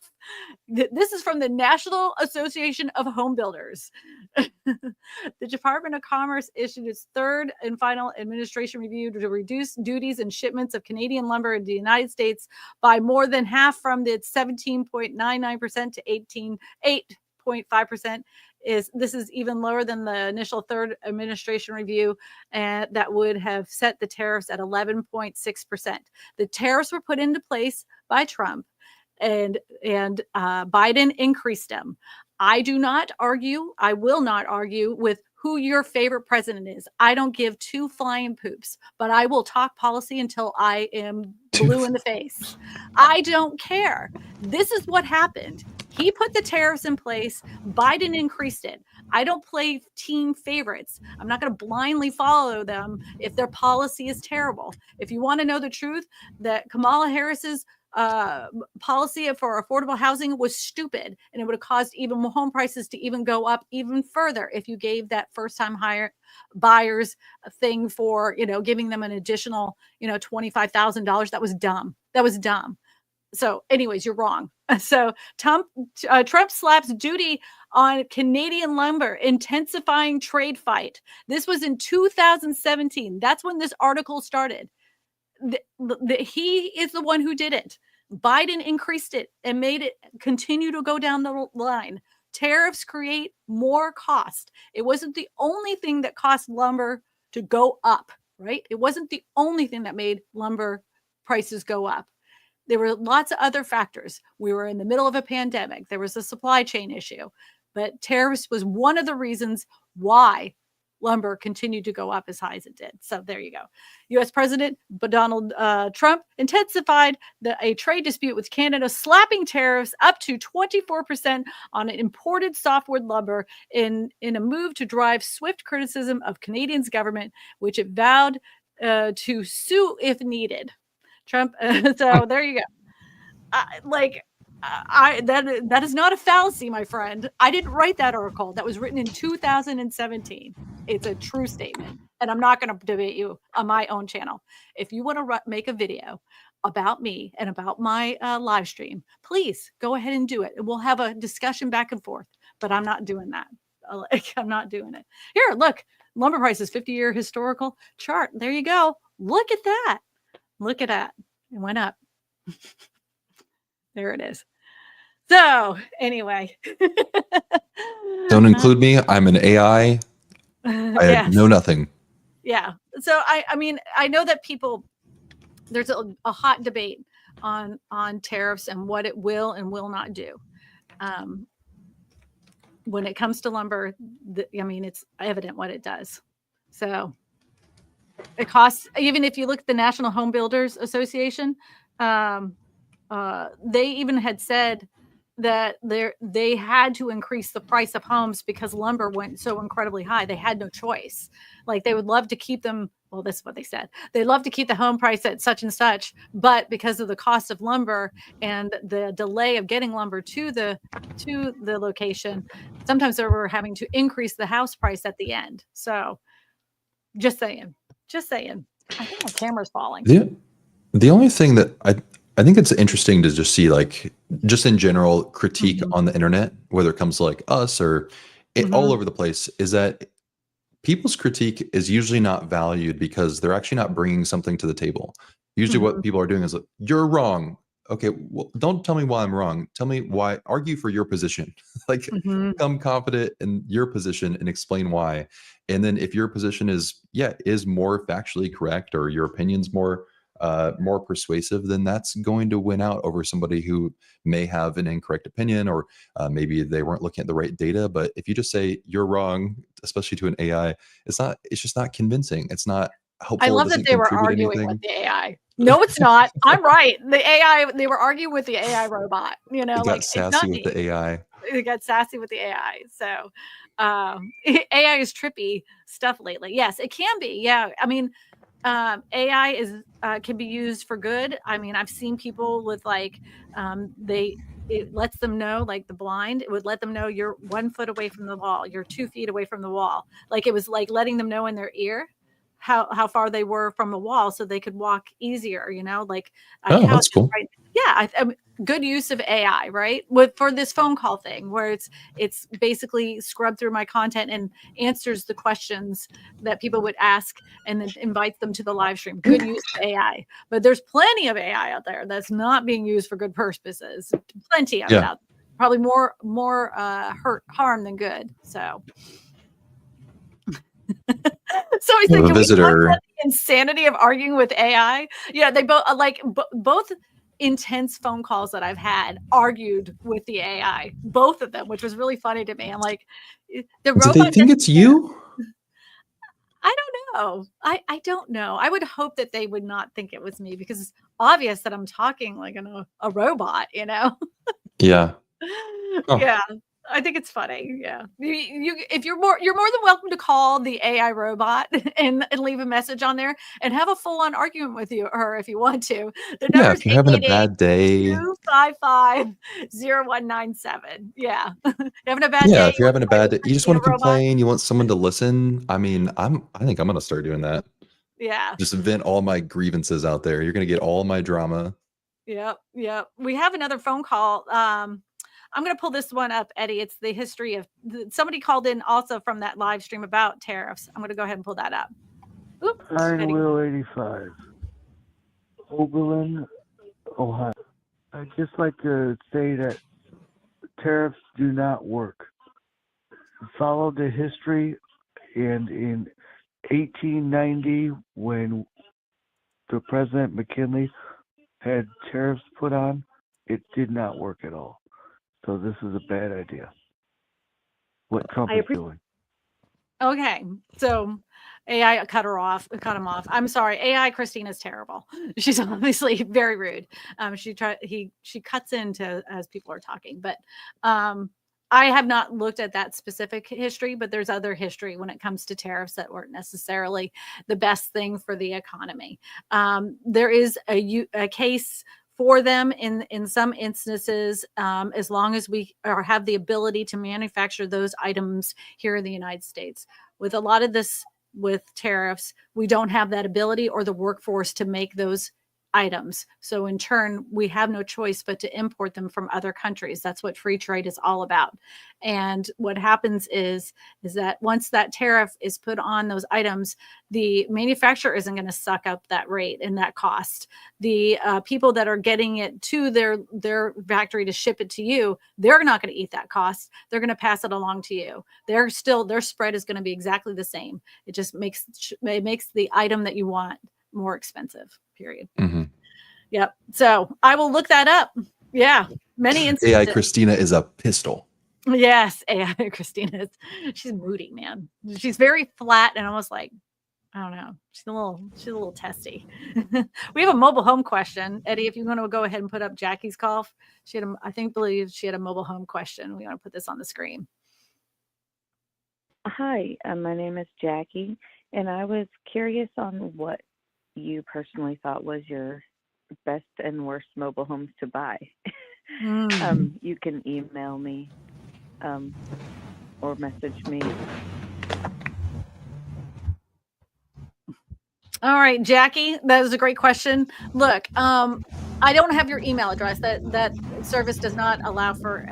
This is from the National Association of Home Builders. The Department of Commerce issued its third and final administration review to reduce duties and shipments of Canadian lumber into the United States by more than half from the 17.99% to 8.5%. This is even lower than the initial third administration review, and that would have set the tariffs at 11.6%. The tariffs were put into place by Trump, and Biden increased them. I do not argue. I will not argue with who your favorite president is. I don't give two flying poops, but I will talk policy until I am blue in the face. I don't care. This is what happened. He put the tariffs in place. Biden increased it. I don't play team favorites. I'm not going to blindly follow them if their policy is terrible. If you want to know the truth, that Kamala Harris's policy for affordable housing was stupid, and it would have caused even more home prices to even go up even further if you gave that first-time buyers a thing for, giving them an additional, $25,000. That was dumb. So anyways, you're wrong. So Trump slaps duty on Canadian lumber, intensifying trade fight. This was in 2017. That's when this article started. He is the one who did it. Biden increased it and made it continue to go down the line. Tariffs create more cost. It wasn't the only thing that caused lumber to go up, right? It wasn't the only thing that made lumber prices go up. There were lots of other factors. We were in the middle of a pandemic. There was a supply chain issue, but tariffs was one of the reasons why lumber continued to go up as high as it did. So there you go. U.S. President Donald Trump intensified a trade dispute with Canada, slapping tariffs up to 24% on imported softwood lumber in a move to drive swift criticism of Canadians' government, which it vowed to sue if needed. Trump. So there you go. That is not a fallacy, my friend. I didn't write that article. That was written in 2017. It's a true statement, and I'm not going to debate you on my own channel. If you want to make a video about me and about my live stream, please go ahead and do it, and we'll have a discussion back and forth. But I'm not doing that. I'm not doing it. Here, look, lumber prices 50-year historical chart. There you go. Look at that. Look at that. It went up. There it is. So anyway. Don't include me. I'm an AI. I know nothing. Yeah. So I mean, I know that there's a hot debate on tariffs and what it will and will not do. When it comes to lumber, it's evident what it does. So it costs, even if you look at the National Home Builders Association, they even had said that they had to increase the price of homes because lumber went so incredibly high. They had no choice. Like they would love to keep them. Well, this is what they said. They'd love to keep the home price at such and such, but because of the cost of lumber and the delay of getting lumber to the location, sometimes they were having to increase the house price at the end. So just saying. I think my camera's falling. The only thing that I think it's interesting to just see, like, just in general critique on the internet, whether it comes to like us or all over the place, is that people's critique is usually not valued because they're actually not bringing something to the table. Usually what people are doing is like, you're wrong. Okay, well, don't tell me why I'm wrong. Tell me why. Argue for your position. Like, come confident in your position and explain why. And then if your position is more factually correct, or your opinion's more persuasive, then that's going to win out over somebody who may have an incorrect opinion, or maybe they weren't looking at the right data. But if you just say you're wrong, especially to an AI, it's just not convincing. It's not helpful. I love that they were arguing with the AI. No, it's not. I'm right. The AI, they were arguing with the AI robot. You know, it got sassy with the AI. It got sassy with the AI. So AI is trippy stuff lately. Yes, it can be. Yeah. I mean, AI is can be used for good. I mean, I've seen people with like it lets them know, like the blind, it would let them know you're 1 foot away from the wall, you're 2 feet away from the wall. Like it was like letting them know in their ear how far they were from the wall, so they could walk easier. You know, like that's cool. Right? Yeah, good use of AI, right? For this phone call thing, where it's basically scrubbed through my content and answers the questions that people would ask, and then invites them to the live stream. Good use of AI. But there's plenty of AI out there that's not being used for good purposes. Plenty of it out there. Probably more harm than good. So. So he's like, the insanity of arguing with AI. Yeah, they both both intense phone calls that I've had argued with the AI, both of them, which was really funny to me. I'm like, the robot. Do they think it's you? I don't know. I don't know. I would hope that they would not think it was me, because it's obvious that I'm talking like a robot, you know? Yeah. Oh. Yeah. I think it's funny. Yeah. If you're more than welcome to call the AI robot and leave a message on there and have a full-on argument with her if you want to. The number if you're having a bad day. 255-0197. Yeah. You're having a bad day. Yeah, if you're having a bad day, you just want to complain, you want someone to listen. I mean, I think I'm gonna start doing that. Yeah. Just vent all my grievances out there. You're gonna get all my drama. Yep. We have another phone call. I'm going to pull this one up, Eddie. It's the history of somebody called in also from that live stream about tariffs. I'm going to go ahead and pull that up. Oops, I'm Will 85, Oberlin, Ohio. I'd just like to say that tariffs do not work. Follow the history, and in 1890, when the President McKinley had tariffs put on, it did not work at all. So this is a bad idea. What Trump is doing. Okay, so AI cut him off. I'm sorry, AI Kristina is terrible. She's obviously very rude. She cuts into as people are talking, but I have not looked at that specific history, but there's other history when it comes to tariffs that weren't necessarily the best thing for the economy. There is a case for them in some instances, as long as we have the ability to manufacture those items here in the United States. With a lot of this, with tariffs, we don't have that ability or the workforce to make those items. So in turn, we have no choice but to import them from other countries. That's what free trade is all about. And what happens is that once that tariff is put on those items, the manufacturer isn't going to suck up that rate and that cost. The people that are getting it to their factory to ship it to you, they're not going to eat that cost. They're going to pass it along to you. Their spread is going to be exactly the same. It just makes the item that you want more expensive, period. Yep. So I will look that up. Yeah. Many instances. AI Kristina is a pistol. Yes. AI Kristina. She's moody, man. She's very flat and almost like I don't know. She's a little testy. We have a mobile home question. Eddie, if you want to go ahead and put up Jackie's call. Believe she had a mobile home question. We want to put this on the screen. Hi, my name is Jackie, and I was curious on what you personally thought was your best and worst mobile homes to buy. You can email me or message me. All right, Jackie, that is a great question. Look, I don't have your email address. That service does not allow for.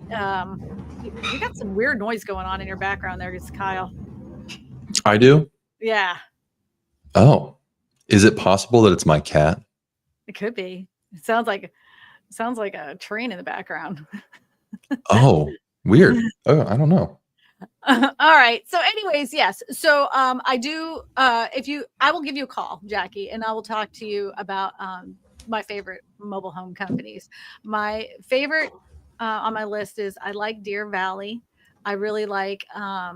You got some weird noise going on in your background there, it's Kyle. I do? Yeah. Oh, is it possible that it's my cat? It could be. It sounds like a train in the background. Oh, weird. Oh, I don't know. All right. So anyways, yes. So I do I will give you a call, Jackie, and I will talk to you about my favorite mobile home companies. My favorite on my list is I like Deer Valley. I really like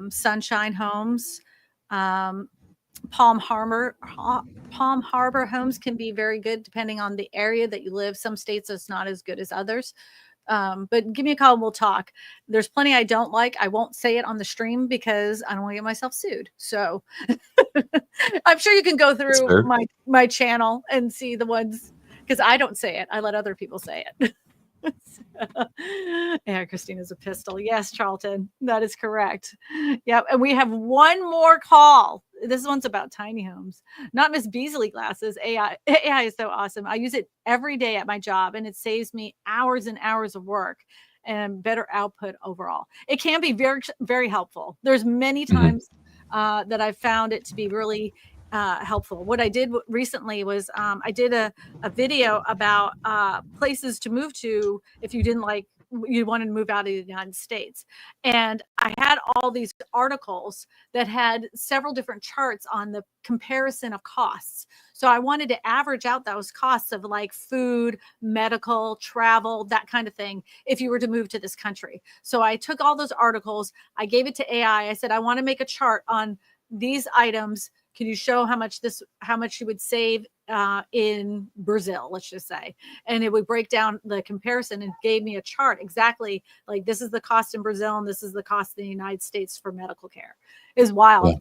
Sunshine Homes. Palm Harbor homes can be very good depending on the area that you live. Some states it's not as good as others. But give me a call and we'll talk. There's plenty I don't like. I won't say it on the stream because I don't want to get myself sued. So I'm sure you can go through my channel and see the ones, because I don't say it. I let other people say it. Yeah, Kristina's a pistol. Yes, Charlton, that is correct. Yep. And we have one more call. This one's about tiny homes, not Miss Beasley glasses. AI is so awesome. I use it every day at my job, and it saves me hours and hours of work and better output overall. It can be very, very helpful. There's many times that I've found it to be really helpful. What I did recently was I did a video about places to move to if you wanted to move out of the United States. And I had all these articles that had several different charts on the comparison of costs. So I wanted to average out those costs of like food, medical, travel, that kind of thing, if you were to move to this country. So I took all those articles, I gave it to AI. I said, I want to make a chart on these items. Can you show how much you would save in Brazil, let's just say? And it would break down the comparison and gave me a chart exactly like this is the cost in Brazil and this is the cost in the United States for medical care. It was wild. Yeah.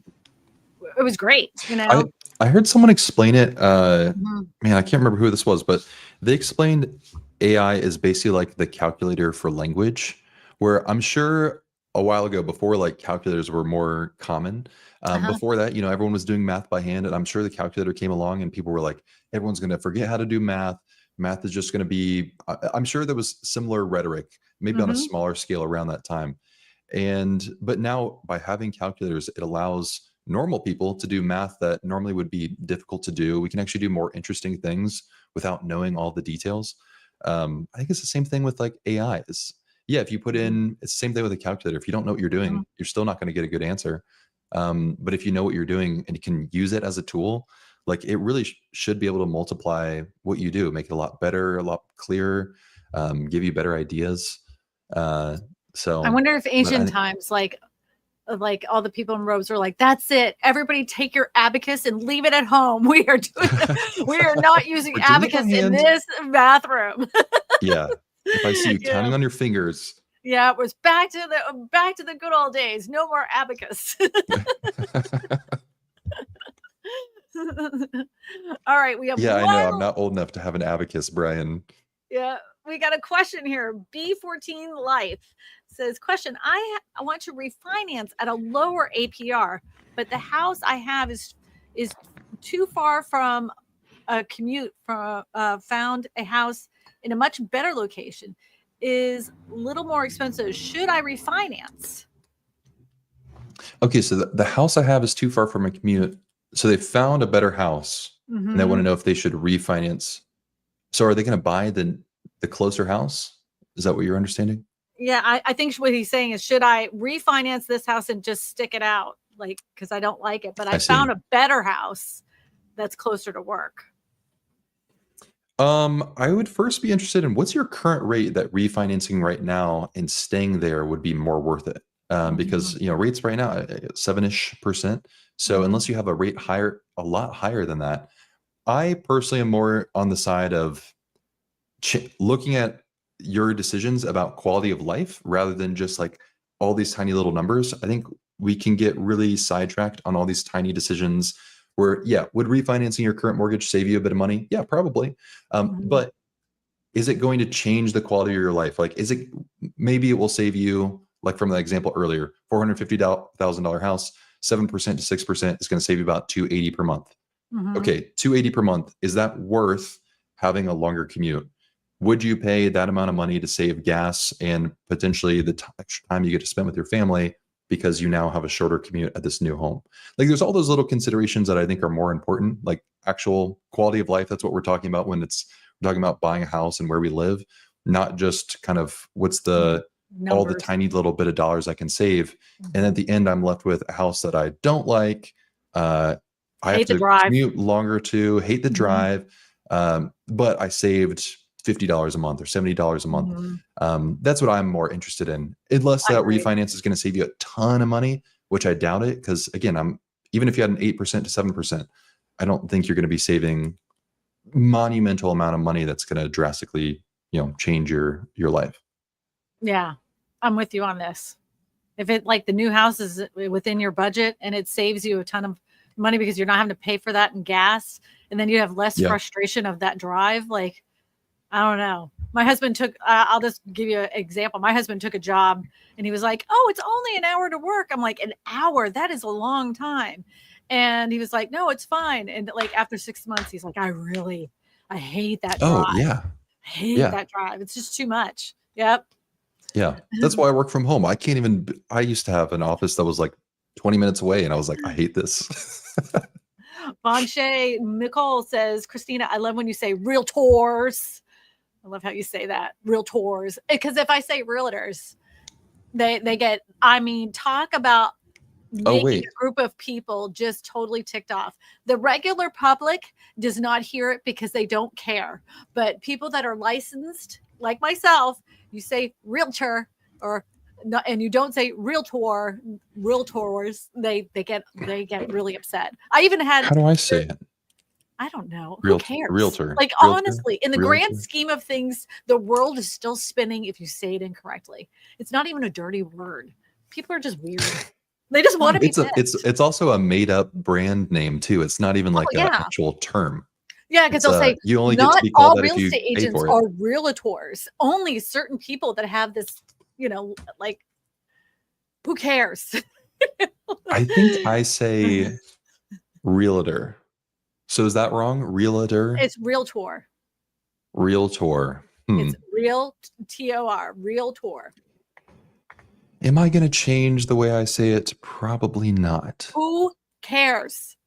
It was great. You know, I heard someone explain it. Man, I can't remember who this was, but they explained AI is basically like the calculator for language, where I'm sure a while ago, before like calculators were more common, before that, everyone was doing math by hand, and I'm sure the calculator came along and people were like, everyone's going to forget how to do math. Math is just going to be, I'm sure there was similar rhetoric, maybe on a smaller scale around that time. But now by having calculators, it allows normal people to do math that normally would be difficult to do. We can actually do more interesting things without knowing all the details. I think it's the same thing with like AI. Yeah, if you put in, it's the same thing with a calculator. If you don't know what you're doing, you're still not going to get a good answer. But if you know what you're doing and you can use it as a tool, like it really should be able to multiply what you do, make it a lot better, a lot clearer, give you better ideas. So I wonder if ancient times, like all the people in robes were like, that's it. Everybody take your abacus and leave it at home. We are not using abacus in this bathroom. Yeah. If I see you counting on your fingers. Yeah, it was back to the good old days. No more abacus. All right, we have I know I'm not old enough to have an abacus, Brian. Yeah, we got a question here. B14 Life says, question, I want to refinance at a lower APR, but the house I have is too far from a commute from found a house in a much better location, is a little more expensive. Should I refinance? Okay, so the house I have is too far from a commute. So they found a better house and they want to know if they should refinance. So are they going to buy the closer house? Is that what you're understanding? Yeah, I think what he's saying is, should I refinance this house and just stick it out? Like, because I don't like it, but I found a better house that's closer to work. I would first be interested in what's your current rate that refinancing right now and staying there would be more worth it. Because rates right now 7-ish%. So unless you have a rate a lot higher than that, I personally am more on the side of looking at your decisions about quality of life rather than just like all these tiny little numbers. I think we can get really sidetracked on all these tiny decisions where, yeah, would refinancing your current mortgage save you a bit of money? Yeah, probably. But is it going to change the quality of your life? Like, maybe it will save you, like from the example earlier, $450,000 house, 7% to 6% is going to save you about $280 per month. Okay, $280 per month. Is that worth having a longer commute? Would you pay that amount of money to save gas and potentially the extra time you get to spend with your family because you now have a shorter commute at this new home? Like, there's all those little considerations that I think are more important, like actual quality of life. That's what we're talking about when we're talking about buying a house and where we live, not just kind of what's all the tiny little bit of dollars I can save. And at the end, I'm left with a house that I don't like. I have to commute longer to, hate the drive. But I saved $50 a month or $70 a month. That's what I'm more interested in, unless that refinance is going to save you a ton of money, which I doubt it. Because again, even if you had an 8% to 7%, I don't think you're going to be saving monumental amount of money that's going to drastically, change your life. Yeah, I'm with you on this. If it like the new house is within your budget and it saves you a ton of money because you're not having to pay for that in gas, and then you have less frustration of that drive. Like, I don't know. My husband took, I'll just give you an example. My husband took a job and he was like, oh, it's only an hour to work. I'm like, an hour? That is a long time. And he was like, no, it's fine. And like after 6 months, he's like, I hate that drive. Oh, yeah. I hate that drive. It's just too much. Yep. Yeah. That's why I work from home. I used to have an office that was like 20 minutes away and I was like, I hate this. Bonche Nicole says, Kristina, I love when you say realtors. I love how you say that, realtors. Because if I say realtors, they get, talk about making a group of people just totally ticked off. The regular public does not hear it because they don't care. But people that are licensed, like myself, you say realtor or no, and you don't say realtors, they get really upset. I even had, how do I say it? I don't know. Who cares? Realtor. Like, honestly, in the grand scheme of things, the world is still spinning if you say it incorrectly. It's not even a dirty word. People are just weird. They just want to be it's also a made up brand name too. It's not even like an actual term. Yeah, because they'll say you only not get to be called all that real if you estate pay agents for it. are realtors. Only certain people that have this, like, who cares? I think I say realtor. So is that wrong? Realtor? It's realtor. Realtor. It's real T-O-R, realtor. Am I going to change the way I say it? Probably not. Who cares?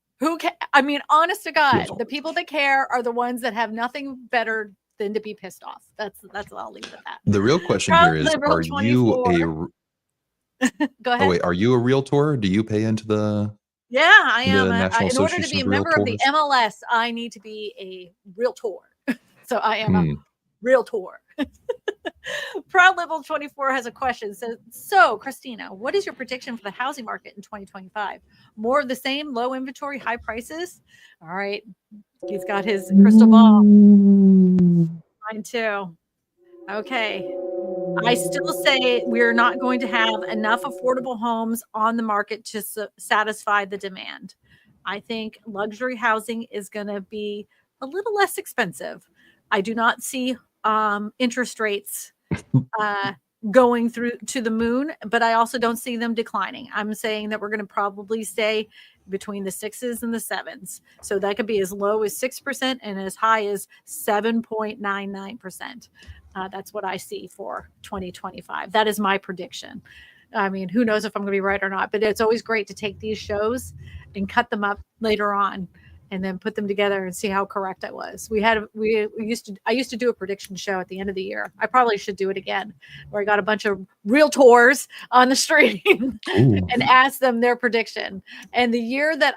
Honest to God, the people that care are the ones that have nothing better than to be pissed off. That's I'll leave it at that. The real question here is, are you Go ahead. Oh wait, are you a realtor? Do you pay into the Yeah, I am. In order to be a member of the Realtors? MLS, I need to be a realtor. So I am a realtor. Proud Liberal 24 has a question. So Kristina, what is your prediction for the housing market in 2025? More of the same, low inventory, high prices? All right. He's got his crystal ball. Mine too. Okay. I still say we're not going to have enough affordable homes on the market to satisfy the demand. I think luxury housing is going to be a little less expensive. I do not see interest rates going through to the moon, but I also don't see them declining. I'm saying that we're going to probably stay between the 6s and the 7s. So that could be as low as 6% and as high as 7.99%. That's what I see for 2025. That is my prediction. Who knows if I'm going to be right or not, but it's always great to take these shows and cut them up later on and then put them together and see how correct I was. I used to do a prediction show at the end of the year. I probably should do it again, where I got a bunch of realtors on the stream and asked them their prediction. And the year that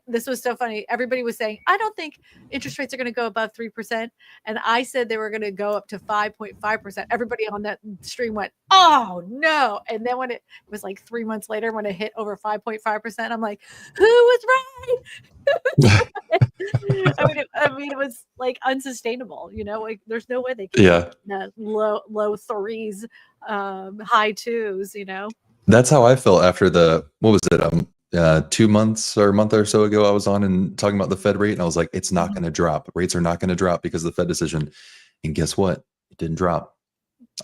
this was so funny. Everybody was saying, I don't think interest rates are going to go above 3%. And I said they were going to go up to 5.5%. Everybody on that stream went, oh no. And then when it was like 3 months later, when it hit over 5.5%, I'm like, who was right? I mean, it was like unsustainable, like there's no way they could low threes, high twos, That's how I felt after what was it? 2 months or a month or so ago, I was on and talking about the Fed rate, and I was like, it's not going to drop. Rates are not going to drop because of the Fed decision. And guess what? It didn't drop.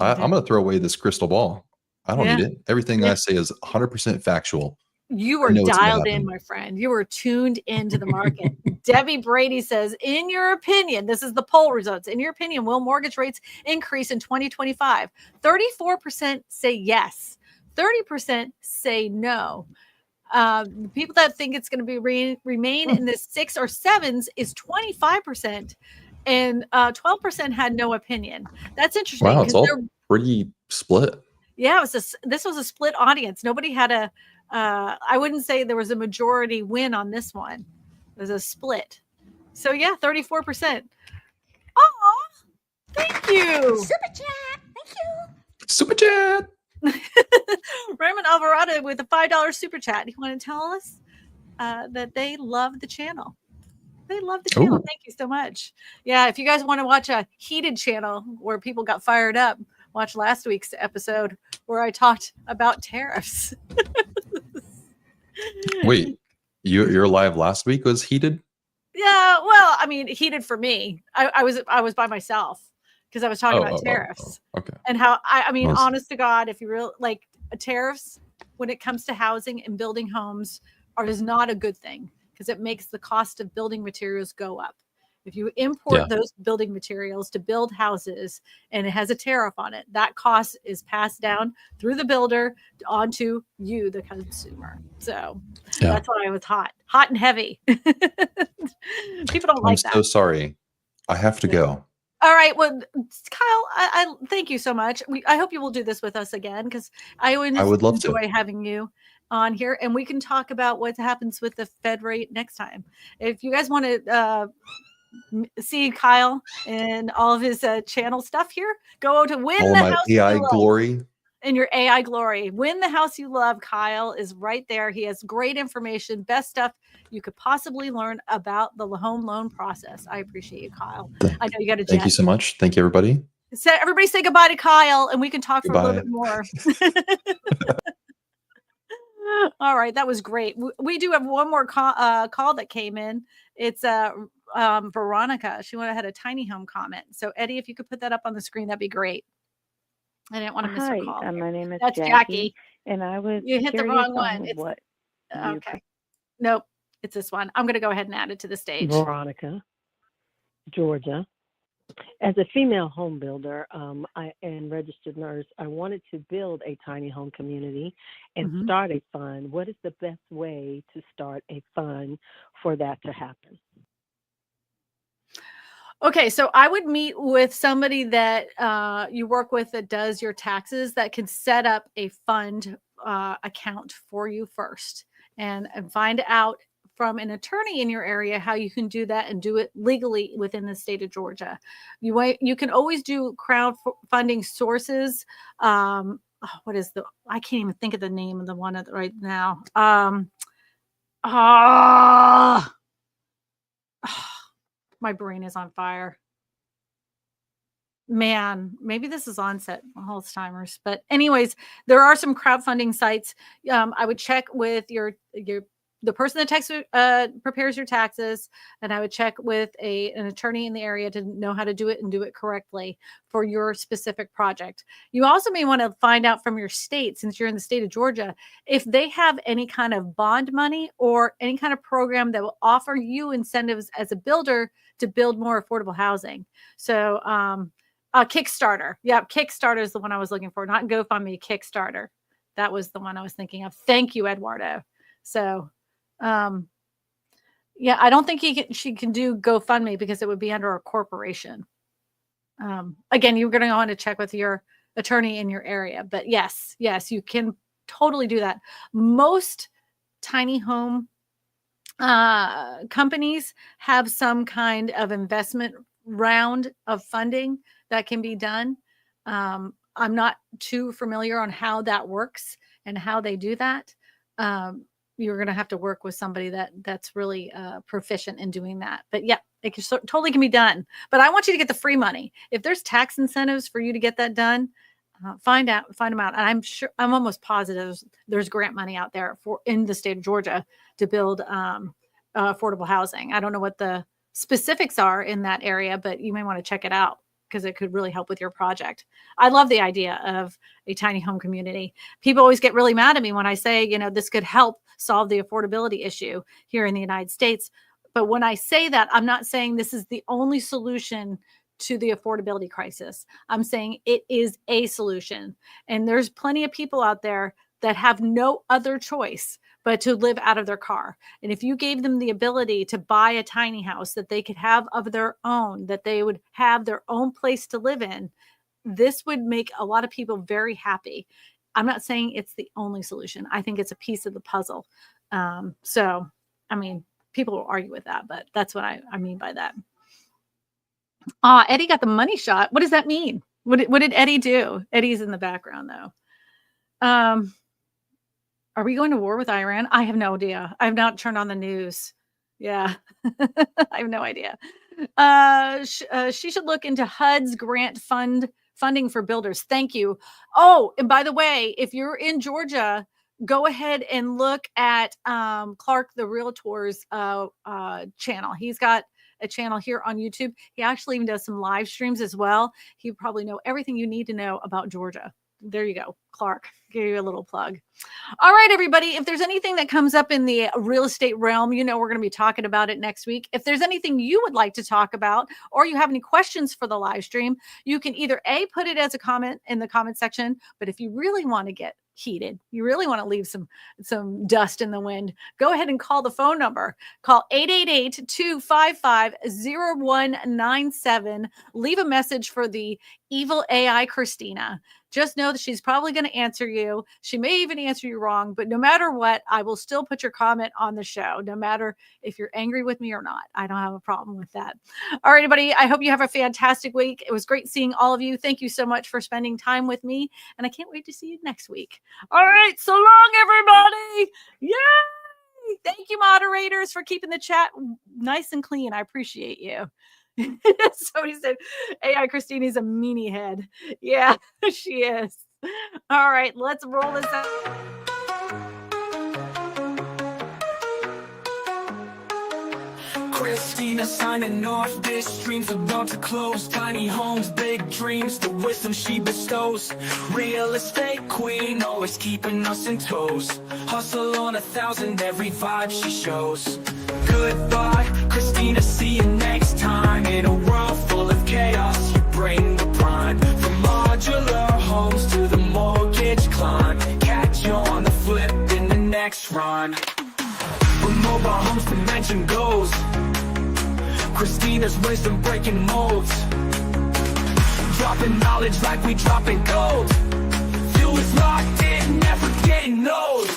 I'm going to throw away this crystal ball. I don't need it. Everything I say is 100% factual. You were dialed in, my friend. You were tuned into the market. Debbie Brady says, in your opinion, this is the poll results. In your opinion, will mortgage rates increase in 2025? 34% say yes. 30% say no. The people that think it's going to remain in the 6 or 7s is 25%, and 12% had no opinion. That's interesting. Wow, it's all pretty split. Yeah, this was a split audience. Nobody had I wouldn't say there was a majority win on this one. It was a split. So yeah, 34%. Oh, thank you. Super chat. Thank you. Super chat. Raymond Alvarado with a $5 super chat. You want to tell us that they love the channel? They love the channel. Thank you so much. Yeah, if you guys want to watch a heated channel where people got fired up, watch last week's episode where I talked about tariffs. Wait, your live last week was heated? Yeah, well, I mean, heated for me. I was by myself because I was talking about tariffs. Okay. And how I mean, honest to God, if you really like tariffs, when it comes to housing and building homes, is not a good thing because it makes the cost of building materials go up. If you import those building materials to build houses and it has a tariff on it, that cost is passed down through the builder onto you, the consumer. So that's why I was hot and heavy. People don't like that. I'm so sorry. I have to go. All right. Well, Kyle, I thank you so much. I hope you will do this with us again because I would love to enjoy having you on here, and we can talk about what happens with the Fed rate next time. If you guys want to see Kyle and all of his channel stuff here, go to Win the House AI glory. In your AI glory. Win the House You Love. Kyle is right there. He has great information, best stuff you could possibly learn about the home loan process. I appreciate you, Kyle. I know you got a jet. Thank you so much. Thank you, everybody. Everybody say goodbye to Kyle, and we can talk for a little bit more. All right, that was great. We do have one more call that came in. It's Veronica. She had a tiny home comment. So Eddie, if you could put that up on the screen, that'd be great. I didn't want to miss her call. My name is Jackie. And I was you hit the wrong one. Okay. Nope, it's this one. I'm going to go ahead and add it to the stage. Veronica, Georgia. As a female home builder and registered nurse, I wanted to build a tiny home community and start a fund. What is the best way to start a fund for that to happen? Okay, so I would meet with somebody that you work with that does your taxes that can set up a fund account for you first and find out from an attorney in your area how you can do that and do it legally within the state of Georgia. You can always do crowdfunding sources. What is I can't even think of the name of the one right now. My brain is on fire. Man, maybe this is onset Alzheimer's. But anyways, there are some crowdfunding sites. I would check with the person that prepares your taxes, and I would check with an attorney in the area to know how to do it and do it correctly for your specific project. You also may want to find out from your state, since you're in the state of Georgia, if they have any kind of bond money or any kind of program that will offer you incentives as a builder to build more affordable housing. So Kickstarter. Yeah, Kickstarter is the one I was looking for, not GoFundMe, Kickstarter. That was the one I was thinking of. Thank you, Eduardo. So Yeah, I don't think she can do GoFundMe because it would be under a corporation. Again, you're going to want to check with your attorney in your area, but yes, you can totally do that. Most tiny home companies have some kind of investment round of funding that can be done. I'm not too familiar on how that works and how they do that. You're going to have to work with somebody that's really proficient in doing that. But yeah, it totally can be done. But I want you to get the free money. If there's tax incentives for you to get that done, find them out. And I'm almost positive there's grant money out there in the state of Georgia to build affordable housing. I don't know what the specifics are in that area, but you may want to check it out because it could really help with your project. I love the idea of a tiny home community. People always get really mad at me when I say, this could help solve the affordability issue here in the United States. But when I say that, I'm not saying this is the only solution to the affordability crisis. I'm saying it is a solution. And there's plenty of people out there that have no other choice but to live out of their car. And if you gave them the ability to buy a tiny house that they could have of their own, that they would have their own place to live in, this would make a lot of people very happy. I'm not saying it's the only solution. I think it's a piece of the puzzle. People will argue with that, but that's what I mean by that. Eddie got the money shot. What does that mean? What did Eddie do? Eddie's in the background though. Are we going to war with Iran? I have no idea. I've not turned on the news. Yeah, I have no idea. She should look into HUD's grant funding for builders. Thank you. Oh, and by the way, if you're in Georgia, go ahead and look at Clark the Realtor's channel. He's got a channel here on YouTube. He actually even does some live streams as well. He probably know everything you need to know about Georgia. There you go, Clark. Give you a little plug. All right, everybody. If there's anything that comes up in the real estate realm, we're going to be talking about it next week. If there's anything you would like to talk about, or you have any questions for the live stream, you can either put it as a comment in the comment section. But if you really want to get heated, you really want to leave some dust in the wind, go ahead and call the phone number. Call 888-255-0197. Leave a message for the evil AI Kristina. Just know that she's probably going to answer you. She may even answer you wrong, but no matter what, I will still put your comment on the show, no matter if you're angry with me or not. I don't have a problem with that. All right, everybody. I hope you have a fantastic week. It was great seeing all of you. Thank you so much for spending time with me, and I can't wait to see you next week. All right. So long, everybody. Yay! Thank you, moderators, for keeping the chat nice and clean. I appreciate you. Somebody said AI Kristina is a meanie head. Yeah, she is. All right, let's roll this out. Kristina signing off. This stream's about to close. Tiny homes, big dreams, the wisdom she bestows. Real estate queen, always keeping us in toes. Hustle on 1,000, every vibe she shows. Goodbye, Kristina, see you next time. In a world full of chaos, you bring the prime. From modular homes to the mortgage climb. Catch you on the flip in the next run. Where mobile homes dimension goes, Kristina's wisdom breaking molds. Dropping knowledge like we dropping gold. Fuel is locked in, never getting old.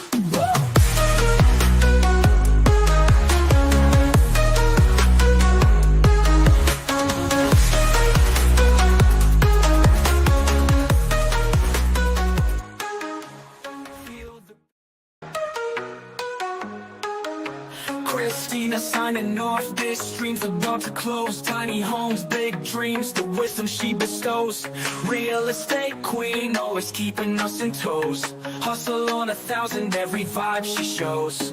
Kristina signing off. This stream's about to close. Tiny homes, big dreams, the wisdom she bestows. Real estate queen, always keeping us in toes. Hustle on 1,000, every vibe she shows.